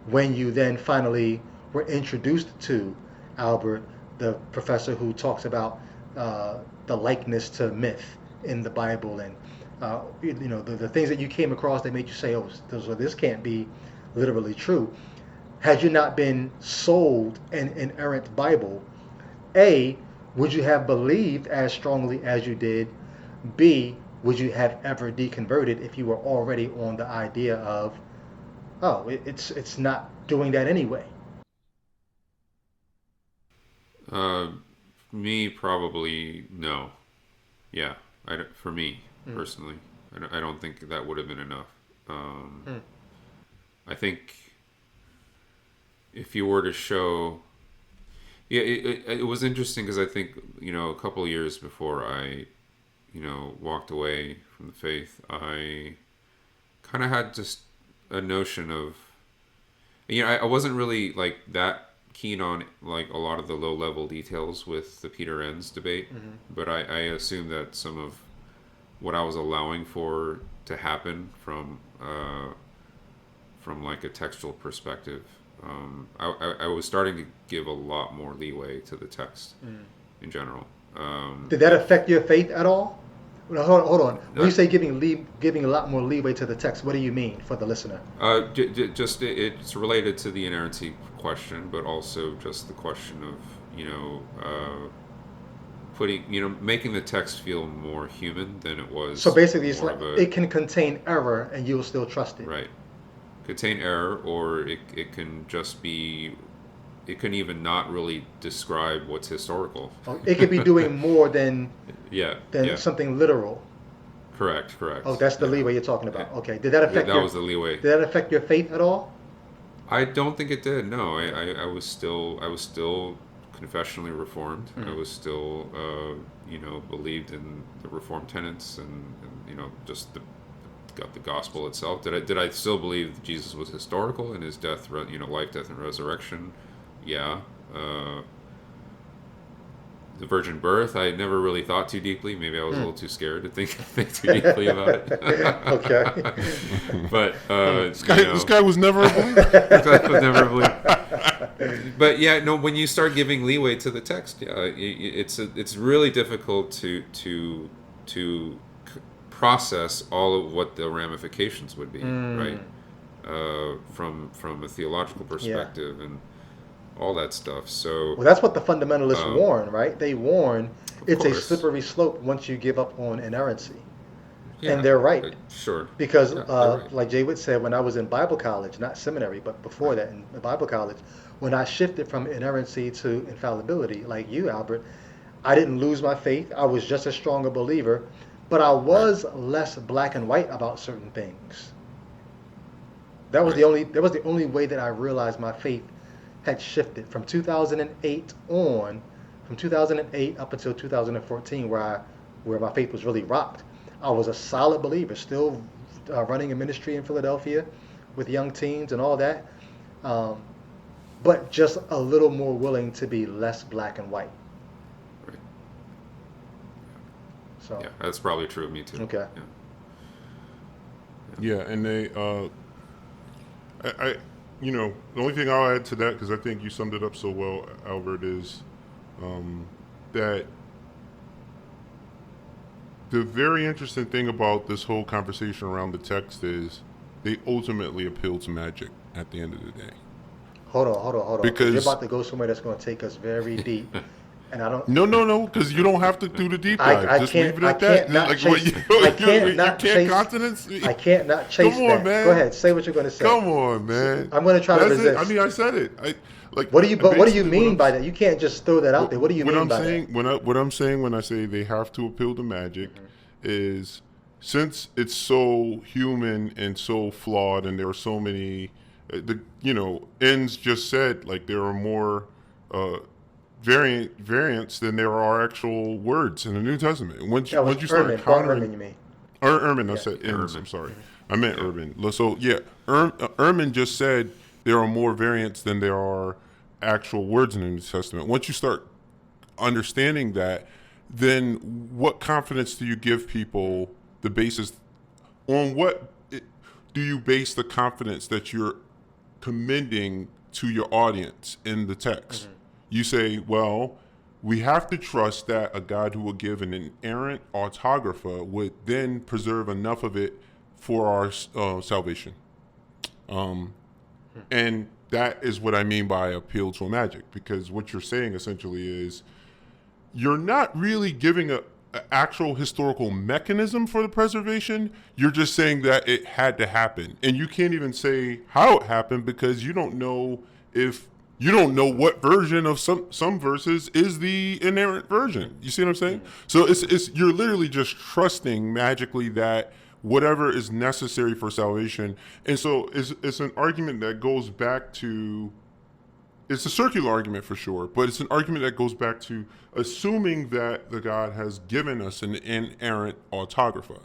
When you then finally were introduced to Albert, the professor who talks about the likeness to myth in the Bible, and the things that you came across that made you say, oh, this can't be literally true. Had you not been sold an inerrant Bible, A, would you have believed as strongly as you did? B, would you have ever deconverted if you were already on the idea of, oh, it's not doing that anyway? Me, probably no. Yeah, for me personally, I don't think that would have been enough. I think if you were to show, it was interesting because I think a couple of years before I walked away from the faith, I kind of had just a notion of, I wasn't really like that keen on like a lot of the low level details with the Peter Enns debate, but I assumed that some of what I was allowing for to happen from like a textual perspective, I was starting to give a lot more leeway to the text in general. Did that affect your faith at all? No, hold on. When you say giving a lot more leeway to the text, what do you mean for the listener? Just it's related to the inerrancy question, but also just the question of making the text feel more human than it was. So basically, it's more like of a, it can contain error and you'll still trust it. right, contain error, or it can just be. It can even not really describe what's historical. It could be doing more than Yeah. something literal. Correct. Oh, that's the leeway you're talking about. Okay. Did that affect that was the leeway. Did that affect your faith at all? I don't think it did. No, I was still confessionally reformed. I was still believed in the reformed tenets and just got the gospel itself. Did I still believe that Jesus was historical in his death, life, death, and resurrection? Yeah. The virgin birth, I never really thought too deeply. Maybe I was a little too scared to think too deeply about it. Okay. But this guy was never a believer. That was never a believer. But yeah, no. When you start giving leeway to the text, it's really difficult to process all of what the ramifications would be, right? From a theological perspective and all that stuff. So well, that's what the fundamentalists warn, right? They warn it's a course. slippery slope once you give up on inerrancy. yeah, And they're right. Sure. Because, Yeah, they're right. like Jay Witt said, when I was in Bible college, not seminary, but before that in Bible college, when I shifted from inerrancy to infallibility, like you, Albert, I didn't lose my faith. I was just as strong a believer, but I was less black and white about certain things. That was the only way that I realized my faith had shifted from 2008 on, from 2008 up until 2014, where my faith was really rocked. I was a solid believer, still running a ministry in Philadelphia with young teens and all that, but just a little more willing to be less black and white. Right. So Yeah, that's probably true of me too. Okay. Yeah, and they, the only thing I'll add to that, because I think you summed it up so well, Albert, is that the very interesting thing about this whole conversation around the text is they ultimately appeal to magic at the end of the day. hold on. Because- You're about to go somewhere that's going to take us very deep, and I don't. No, because you don't have to do the deep dive. I Just can't- leave it at I that. can't not Like, chase- I can't not chase- continents. I can't not chase Come on, that. man. Go ahead, say what you're going to say. Come on, man. I'm going to try to That's it. resist. I mean, I said it. What do you basically mean what by I'm- that? You can't just throw that out there. What do you what mean I'm by saying, that? What I'm saying when I say they have to appeal to magic is, since it's so human and so flawed, and there are so many, Enns just said, like, there are more variants than there are actual words in the New Testament. Once That was you start Ehrman, encountering, Ehrman, you mean? Ehrman, I said Enns. I'm sorry, I meant Urban. So yeah, Ehrman just said there are more variants than there are actual words in the New Testament. Once you start understanding that, then what confidence do you give people? The basis on what do you base the confidence that you're commending to your audience in the text? You say, well, we have to trust that a God who will give an inerrant autographer would then preserve enough of it for our salvation. And that is what I mean by appeal to magic, because what you're saying essentially is you're not really giving an actual historical mechanism for the preservation. You're just saying that it had to happen. And you can't even say how it happened, because you don't know what version of some verses is the inerrant version. You see what I'm saying? So it's you're literally just trusting magically that whatever is necessary for salvation. And so it's an argument that goes back to, it's a circular argument for sure, but it's an argument that goes back to assuming that the God has given us an inerrant autographer,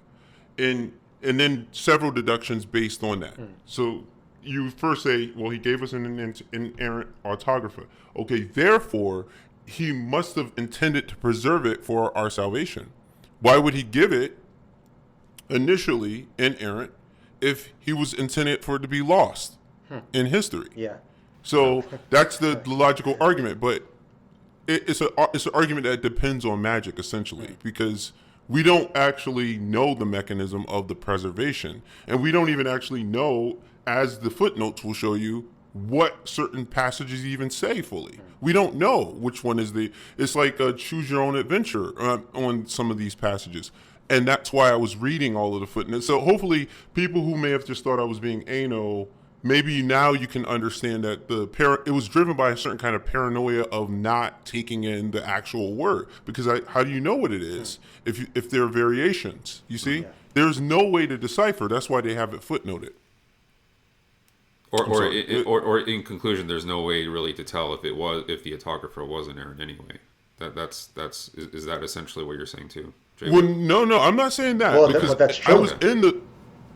and then several deductions based on that. So you first say, well, he gave us an inerrant autographer. Okay, therefore, he must have intended to preserve it for our salvation. Why would he give it initially inerrant if he was intended for it to be lost in history? Yeah. So that's the logical argument, but it's an argument that depends on magic, essentially, because we don't actually know the mechanism of the preservation, and we don't even actually know, as the footnotes will show you, what certain passages even say fully. We don't know which one is it's like a choose your own adventure on some of these passages. And that's why I was reading all of the footnotes. So hopefully people who may have just thought I was being anal, maybe now you can understand that it was driven by a certain kind of paranoia of not taking in the actual word. Because how do you know what it is if there are variations? You see? Yeah. There's no way to decipher. That's why they have it footnoted. Or in conclusion, there's no way really to tell if the autographer was inerrant anyway. Is that essentially what you're saying too? Jay? Well, no, I'm not saying that, well, because that's true. I was in the.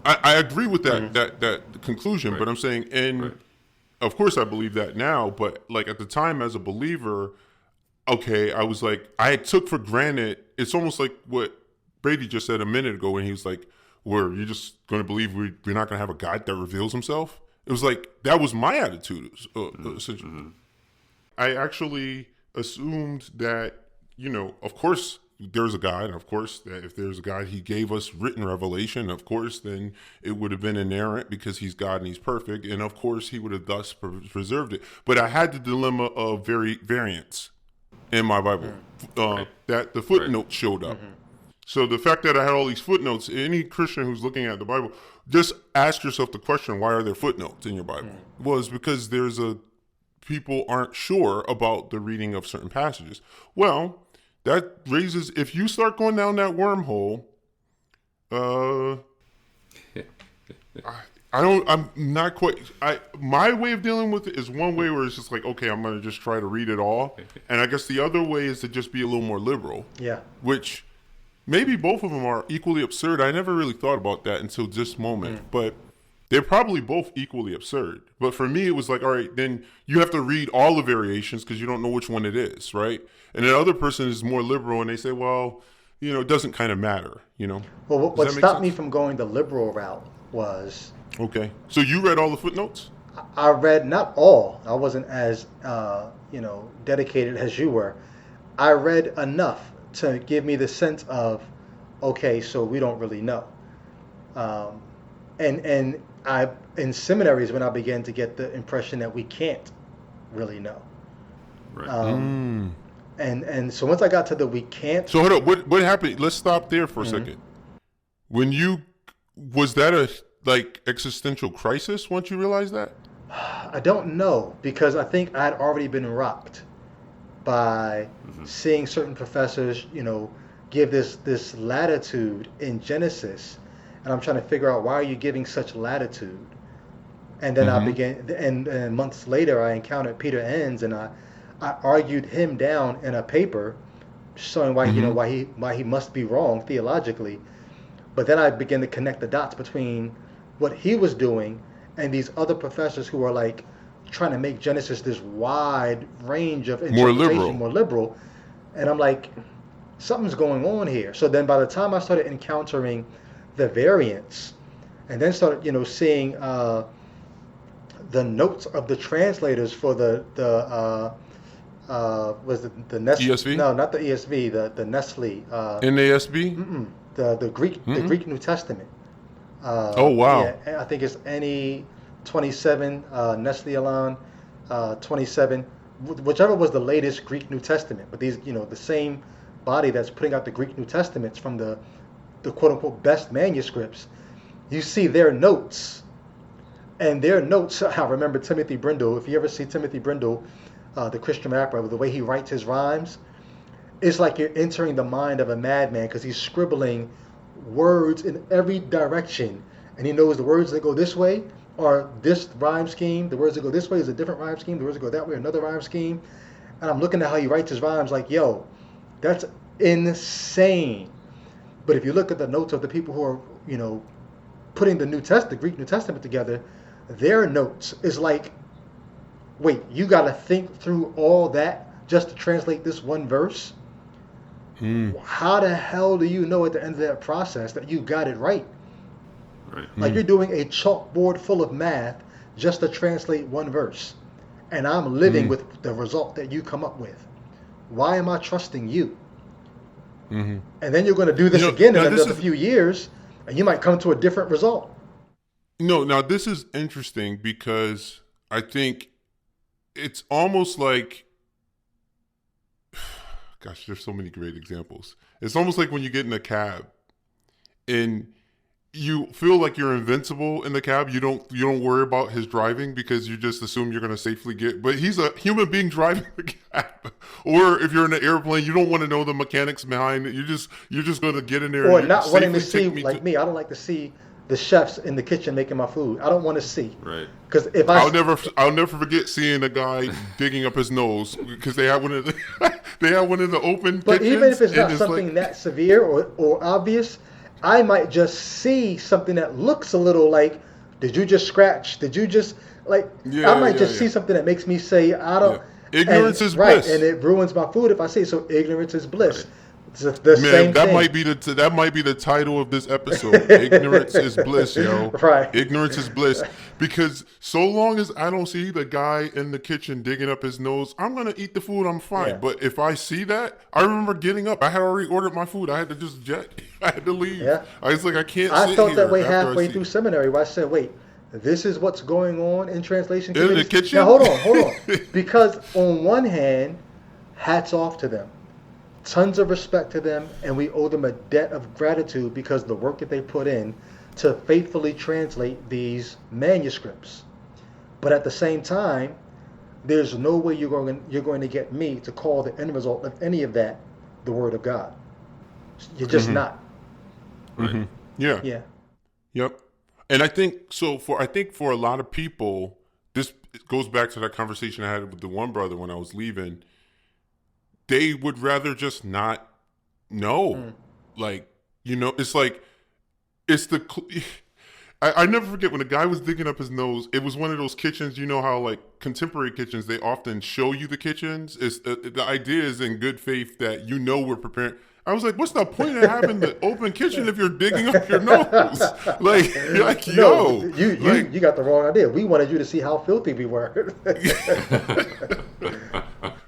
I agree with that that conclusion, right. But I'm saying, of course I believe that now, but like at the time as a believer, okay, I was like, I took for granted. It's almost like what Brady just said a minute ago when he was like, "Where you're just going to believe we're not going to have a God that reveals Himself." It was like, that was my attitude, essentially. Mm-hmm. I actually assumed that, of course, there's a God, and of course, that if there's a God, He gave us written revelation, of course, then it would have been inerrant because He's God and He's perfect, and of course, He would have thus preserved it. But I had the dilemma of variance in my Bible, that the footnote showed up. Mm-hmm. So the fact that I had all these footnotes, any Christian who's looking at the Bible, just ask yourself the question, why are there footnotes in your Bible? Well, it's because people aren't sure about the reading of certain passages. Well, that raises, if you start going down that wormhole, my way of dealing with it is one way where it's just like, okay, I'm going to just try to read it all. And I guess the other way is to just be a little more liberal. Yeah. Which maybe both of them are equally absurd. I never really thought about that until this moment, but they're probably both equally absurd. But for me, it was like, all right, then you have to read all the variations because you don't know which one it is, right? And the other person is more liberal and they say, well, it doesn't kind of matter, Well, what stopped me from going the liberal route was... Okay. So you read all the footnotes? I read not all. I wasn't as, dedicated as you were. I read enough to give me the sense of, okay, so we don't really know. And I, in seminaries, when I began to get the impression that we can't really know. Right. And so once I got to the we can't. So hold up, what happened? Let's stop there for a second. Was that a existential crisis once you realized that? I don't know, because I think I'd already been rocked by seeing certain professors, give this latitude in Genesis, and I'm trying to figure out, why are you giving such latitude? And then I began, and months later I encountered Peter Enns, and I argued him down in a paper showing why why he must be wrong theologically. But then I began to connect the dots between what he was doing and these other professors who are like trying to make Genesis this wide range of interpretation, more liberal. And I'm like, something's going on here. So then by the time I started encountering the variants, and then started, seeing the notes of the translators for the Nestle? ESV? No, not the ESV, the Nestle. NASB? The Greek New Testament. Oh wow! Yeah, I think it's NE 27, Nestle Alan 27, whichever was the latest Greek New Testament. But these, the same body that's putting out the Greek New Testaments from the quote unquote best manuscripts. You see their notes, and their notes. I remember Timothy Brindle. If you ever see Timothy Brindle, the Christian rapper, the way he writes his rhymes, it's like you're entering the mind of a madman, because he's scribbling words in every direction, and he knows the words that go this way are this rhyme scheme, the words that go this way is a different rhyme scheme, the words that go that way are another rhyme scheme. And I'm looking at how he writes his rhymes like, yo, that's insane. But if you look at the notes of the people who are, putting the Greek New Testament together, their notes is like, wait, you got to think through all that just to translate this one verse? How the hell do you know at the end of that process that you got it right? Like you're doing a chalkboard full of math just to translate one verse, and I'm living with the result that you come up with. Why am I trusting you? And then you're going to do this again in another few years, and you might come to a different result. No, now this is interesting because I think it's almost like, gosh, there's so many great examples. It's almost like when you get in a cab and you feel like you're invincible in the cab. You don't worry about his driving because you just assume you're going to safely get. But he's a human being driving the cab. Or if you're in an airplane, you don't want to know the mechanics behind it. You're just going to get in there. Or and not wanting to see, me like me. I don't like to see the chefs in the kitchen making my food. I don't want to see. Right. Because if I'll never forget seeing a guy digging up his nose because they had one of the open. But kitchens, even if it's not and something like, that severe or obvious, I might just see something that looks a little like, did you just scratch? Did you just like? Yeah, I might just see something that makes me say, I don't. Yeah. Ignorance is right, bliss. and it ruins my food if I see it. So ignorance is bliss. Right. It's the same that thing. might be the title of this episode. Ignorance is bliss, yo. Right. Ignorance is bliss. Because so long as I don't see the guy in the kitchen digging up his nose, I'm gonna eat the food. I'm fine. Yeah. But if I see that, I remember getting up. I had already ordered my food. I had to just jet. I had to leave. Yeah. I was like, I can't. I sit felt here that way after I halfway see- through seminary where I said, wait, this is what's going on in translation In the committees? kitchen? Now, hold on. Because on one hand, hats off to them. Tons of respect to them, and we owe them a debt of gratitude because of the work that they put in to faithfully translate these manuscripts. But at the same time, there's no way you're going to get me to call the end result of any of that the Word of God. You're just not. Mm-hmm. Yeah. Yeah. Yep. And I think for a lot of people, this goes back to that conversation I had with the one brother when I was leaving. They would rather just not know. Like, it's like, I never forget when a guy was digging up his nose. It was one of those kitchens, you know how like contemporary kitchens, they often show you the kitchens. It's the idea is in good faith that we're preparing. I was like, what's the point of having the open kitchen if you're digging up your nose? Like No, yo. you got the wrong idea. We wanted you to see how filthy we were.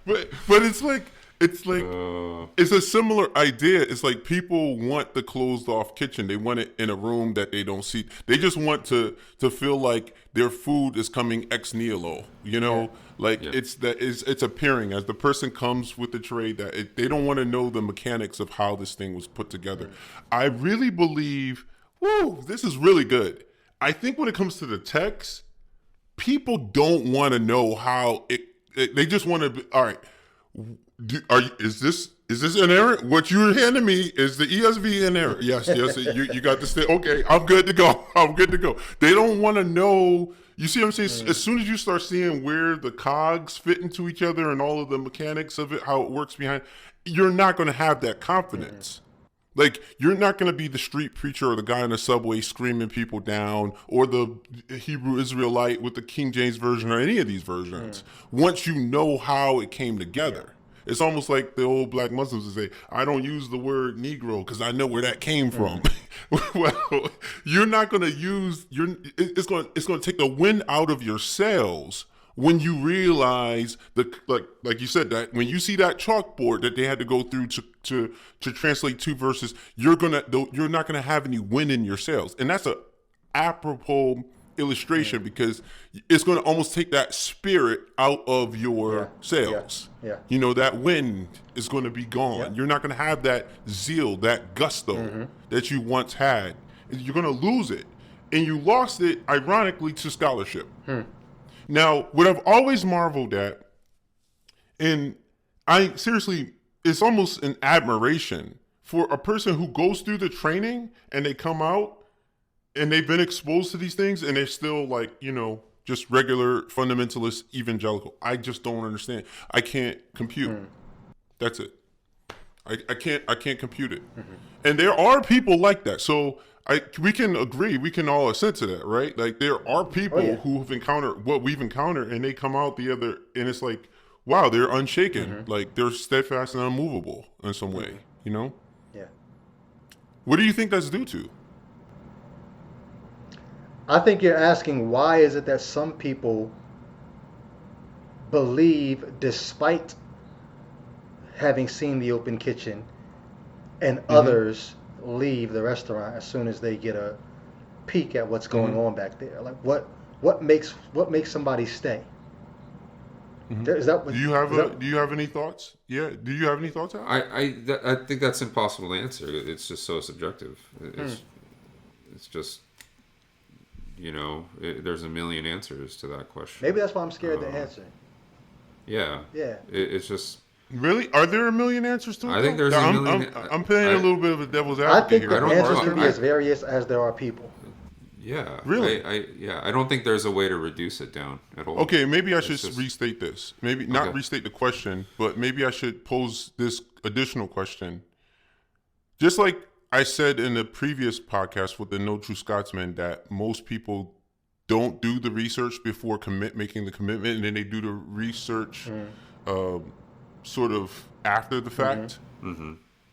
But it's like it's a similar idea. It's like people want the closed off kitchen. They want it in a room that they don't see. They just want to feel like their food is coming ex nihilo. It's appearing as the person comes with the tray that they don't want to know the mechanics of how this thing was put together. I really believe, this is really good. I think when it comes to the text, people don't want to know how they just want to be, all right. Is this inerrant? What you're handing me is the ESV inerrant. Yes. You got this thing. Okay, I'm good to go. They don't want to know. You see what I'm saying? As soon as you start seeing where the cogs fit into each other and all of the mechanics of it, how it works behind, you're not going to have that confidence. Like, you're not going to be the street preacher or the guy in the subway screaming people down or the Hebrew Israelite with the King James Version or any of these versions. Once you know how it came together. It's almost like the old black Muslims would say, I don't use the word Negro because I know where that came from. Well, you're not going to use, it's going to take the wind out of your sails when you realize like you said, that when you see that chalkboard that they had to go through to translate two verses, you're not gonna have any wind in your sails, and that's a apropos illustration because it's going to almost take that spirit out of your sails. Yeah. That wind is going to be gone. Yeah. You're not going to have that zeal, that gusto that you once had. You're going to lose it, and you lost it ironically to scholarship. Now, what I've always marveled at, and I seriously, it's almost an admiration for a person who goes through the training and they come out and they've been exposed to these things and they're still like, just regular fundamentalist evangelical. I just don't understand. I can't compute. That's it. I can't compute it. And there are people like that. So we can agree, we can all assent to that, right? Like, there are people who have encountered what we've encountered and they come out the other, and it's like, wow, they're unshaken. Like, they're steadfast and unmovable in some way, Yeah. What do you think that's due to? I think you're asking, why is it that some people believe despite having seen the open kitchen and others leave the restaurant as soon as they get a peek at what's going on back there? Like, what makes somebody stay? Is that what, Do you have any thoughts? Yeah. Do you have any thoughts, Al? I think that's impossible to answer. It's just so subjective. It's just, there's a million answers to that question. Maybe that's why I'm scared to answer. Yeah. Yeah. It's just. Really? Are there a million answers to it? I think there's a million. I'm playing a little bit of a devil's I advocate think here. the answers can be as various as there are people. Yeah. Really? I don't think there's a way to reduce it down at all. Okay, maybe I should restate this. Maybe not restate the question, but maybe I should pose this additional question. Just like I said in the previous podcast with the No True Scotsman, that most people don't do the research before making the commitment, and then they do the research sort of after the fact.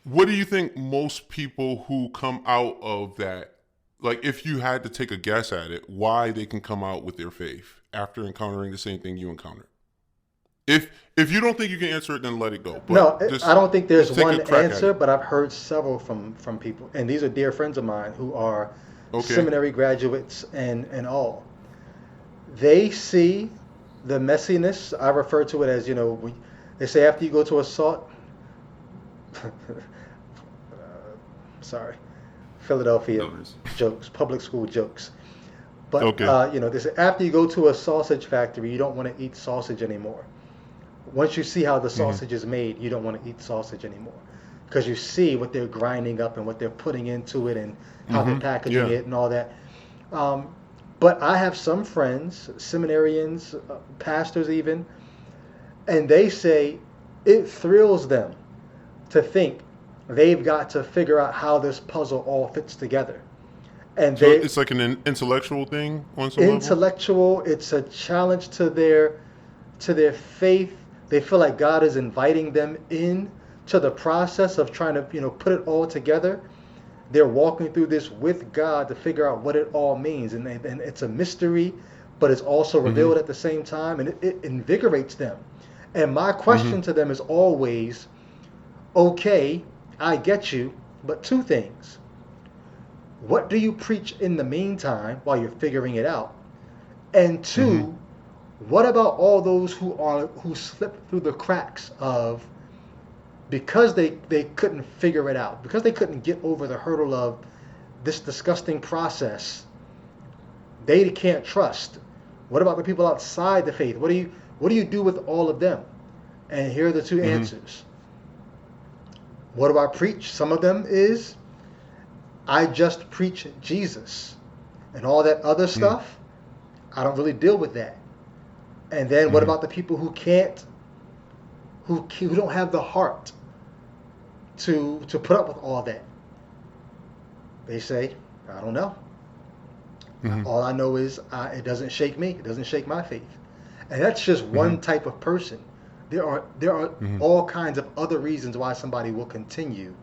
What do you think most people who come out of that, like if you had to take a guess at it, why they can come out with their faith after encountering the same thing you encountered? If you don't think you can answer it, then let it go. But No, I don't think there's take a one crack at answer, it. but I've heard several from people, and these are dear friends of mine who are Okay. seminary graduates and all. They see the messiness. I refer to it as, they say after you go to a Philadelphia jokes, public school jokes. But, Okay. They say after you go to a sausage factory, you don't want to eat sausage anymore. Once you see how the sausage is made, you don't want to eat sausage anymore. Because you see what they're grinding up and what they're putting into it and how they're packaging it and all that. But I have some friends, seminarians, pastors even, and they say it thrills them to think they've got to figure out how this puzzle all fits together. And So it's like an intellectual thing on some intellectual, it's a challenge to their faith. They feel like God is inviting them in to the process of trying to, put it all together. They're walking through this with God to figure out what it all means. And it's a mystery, but it's also revealed at the same time, and it invigorates them. And my question to them is always, okay, I get you, but two things. What do you preach in the meantime while you're figuring it out? And two, what about all those who slip through the cracks of, because they couldn't figure it out, because they couldn't get over the hurdle of this disgusting process, they can't trust. What about the people outside the faith? What do you do with all of them? And here are the two answers. What do I preach? Some of them is, I just preach Jesus. And all that other stuff, I don't really deal with that. And then what about the people who don't have the heart to put up with all that? They say, I don't know. All I know is it doesn't shake me. It doesn't shake my faith. And that's just one type of person. There are all kinds of other reasons why somebody will continue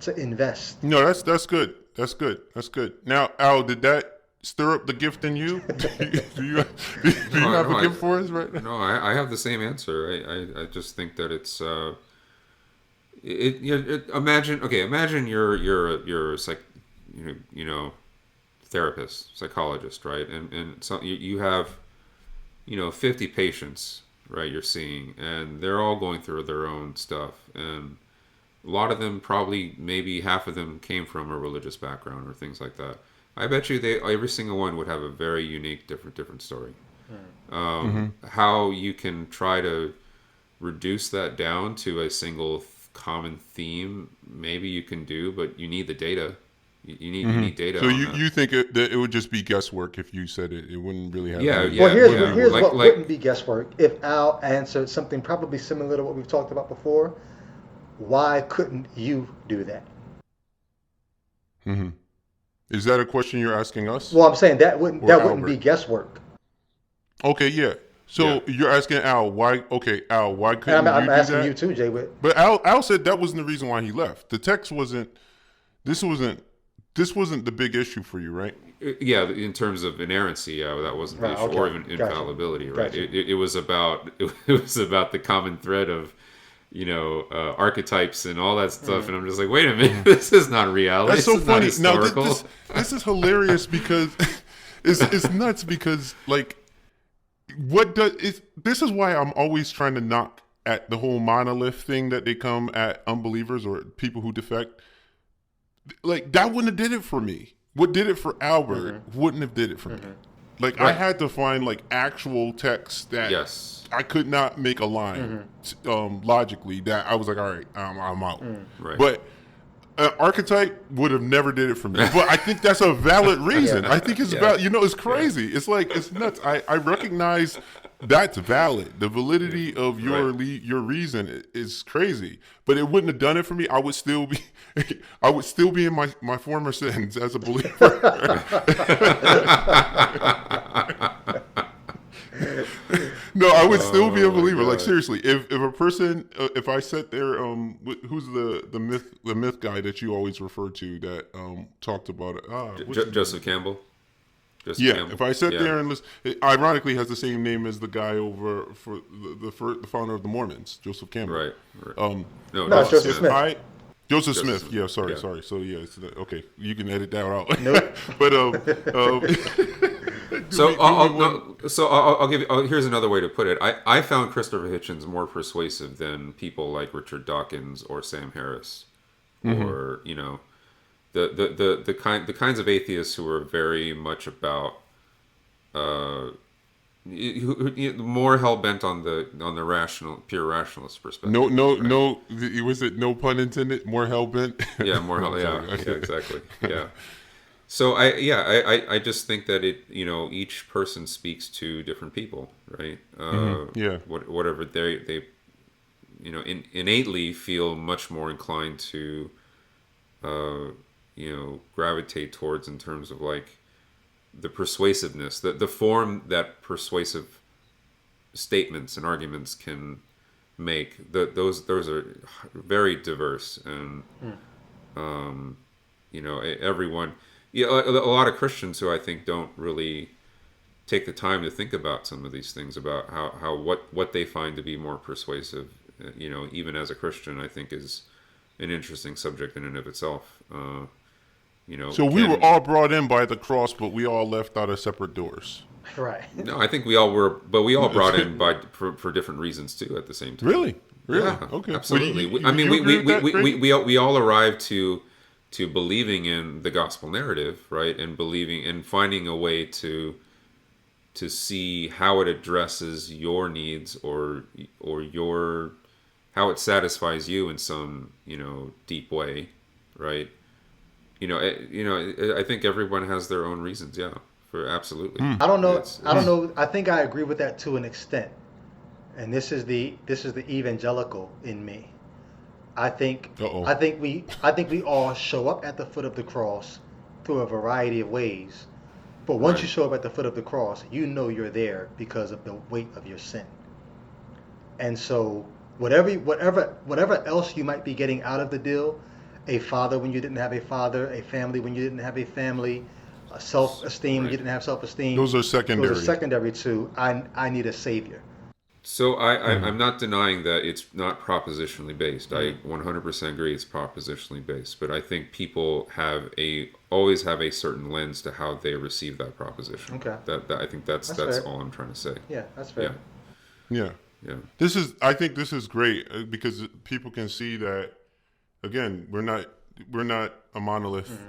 to invest. No, that's good. That's good. Now, Al, did that stir up the gift in you? do you have a gift for us right now? No, I have the same answer. I just think that it's imagine you're a therapist, psychologist, right? And so you have 50 patients, right, you're seeing, and they're all going through their own stuff, and a lot of them, probably maybe half of them, came from a religious background or things like that. I bet you every single one would have a very unique, different story. How you can try to reduce that down to a single common theme, maybe you can do, but you need the data. You need data. So you think that it would just be guesswork if you said it? It wouldn't really have. Well, here's what wouldn't be guesswork. If Al answered something probably similar to what we've talked about before, why couldn't you do that? Is that a question you're asking us? Well, I'm saying that wouldn't be guesswork. Okay, yeah. So you're asking Al why? Okay, Al, why couldn't I'm you asking do that? you too, Jay Witt. But Al said that wasn't the reason why he left. The text wasn't. This wasn't the big issue for you, right? Yeah, in terms of inerrancy, that wasn't the issue, or even infallibility, right? Gotcha. It was about the common thread of archetypes and all that stuff, and I'm just like, wait a minute, this is not reality. That's so funny. Not historical. Now this is hilarious because it's nuts because like this is why I'm always trying to knock at the whole monolith thing that they come at unbelievers or people who defect. Like that wouldn't have did it for me. What did it for Albert wouldn't have did it for me. Like I had to find like actual text that I could not make a line logically that I was like, all right, I'm out. Right. But archetype would have never did it for me. But I think that's a valid reason. I think it's valid. You know, it's crazy. It's like, it's nuts. I recognize that's valid. The validity of your reason is crazy. But it wouldn't have done it for me. I would still be in my former sins as a believer. No, I would still be a believer. Like seriously, if a person, if I sat there, who's the myth guy that you always refer to that talked about it? Joseph Campbell. If I sat there and listen, it ironically has the same name as the guy over for the founder of the Mormons, Joseph Campbell. Right. No, Joseph Smith. Joseph Smith. Yeah, sorry. So it's okay. You can edit that out. Nope. But I'll give you. Here's another way to put it. I found Christopher Hitchens more persuasive than people like Richard Dawkins or Sam Harris, or the kinds of atheists who are very much about more hell bent on the pure rationalist perspective. No. Was it no pun intended? More hell bent. Yeah, more hell. Yeah, exactly. Yeah. So I just think that each person speaks to different people, right? Whatever they innately feel much more inclined to gravitate towards in terms of like the persuasiveness, the form that persuasive statements and arguments can make. Those are very diverse, and everyone. Yeah, a lot of Christians who I think don't really take the time to think about some of these things, about how what they find to be more persuasive, even as a Christian, I think is an interesting subject in and of itself. So we were all brought in by the cross, but we all left out of separate doors. Right. No, I think we all were, but we all brought in for different reasons too at the same time. Really? Yeah, okay. Absolutely. We all arrived to believing in the gospel narrative, right, and believing and finding a way to see how it addresses your needs or your how it satisfies you in some deep way, right? I think everyone has their own reasons, for absolutely. I don't know. I think I agree with that to an extent, and this is the evangelical in me. I think we all show up at the foot of the cross through a variety of ways. But once you show up at the foot of the cross, you're there because of the weight of your sin. And so whatever else you might be getting out of the deal, a father when you didn't have a father, a family when you didn't have a family, self-esteem when you didn't have self-esteem. Those are secondary. Those are secondary to I need a savior. So I'm not denying that it's not propositionally based. I 100% agree it's propositionally based, but I think people always have a certain lens to how they receive that proposition. Okay. That I think that's all I'm trying to say. Yeah, that's fair. Yeah. I think this is great because people can see that again, we're not a monolith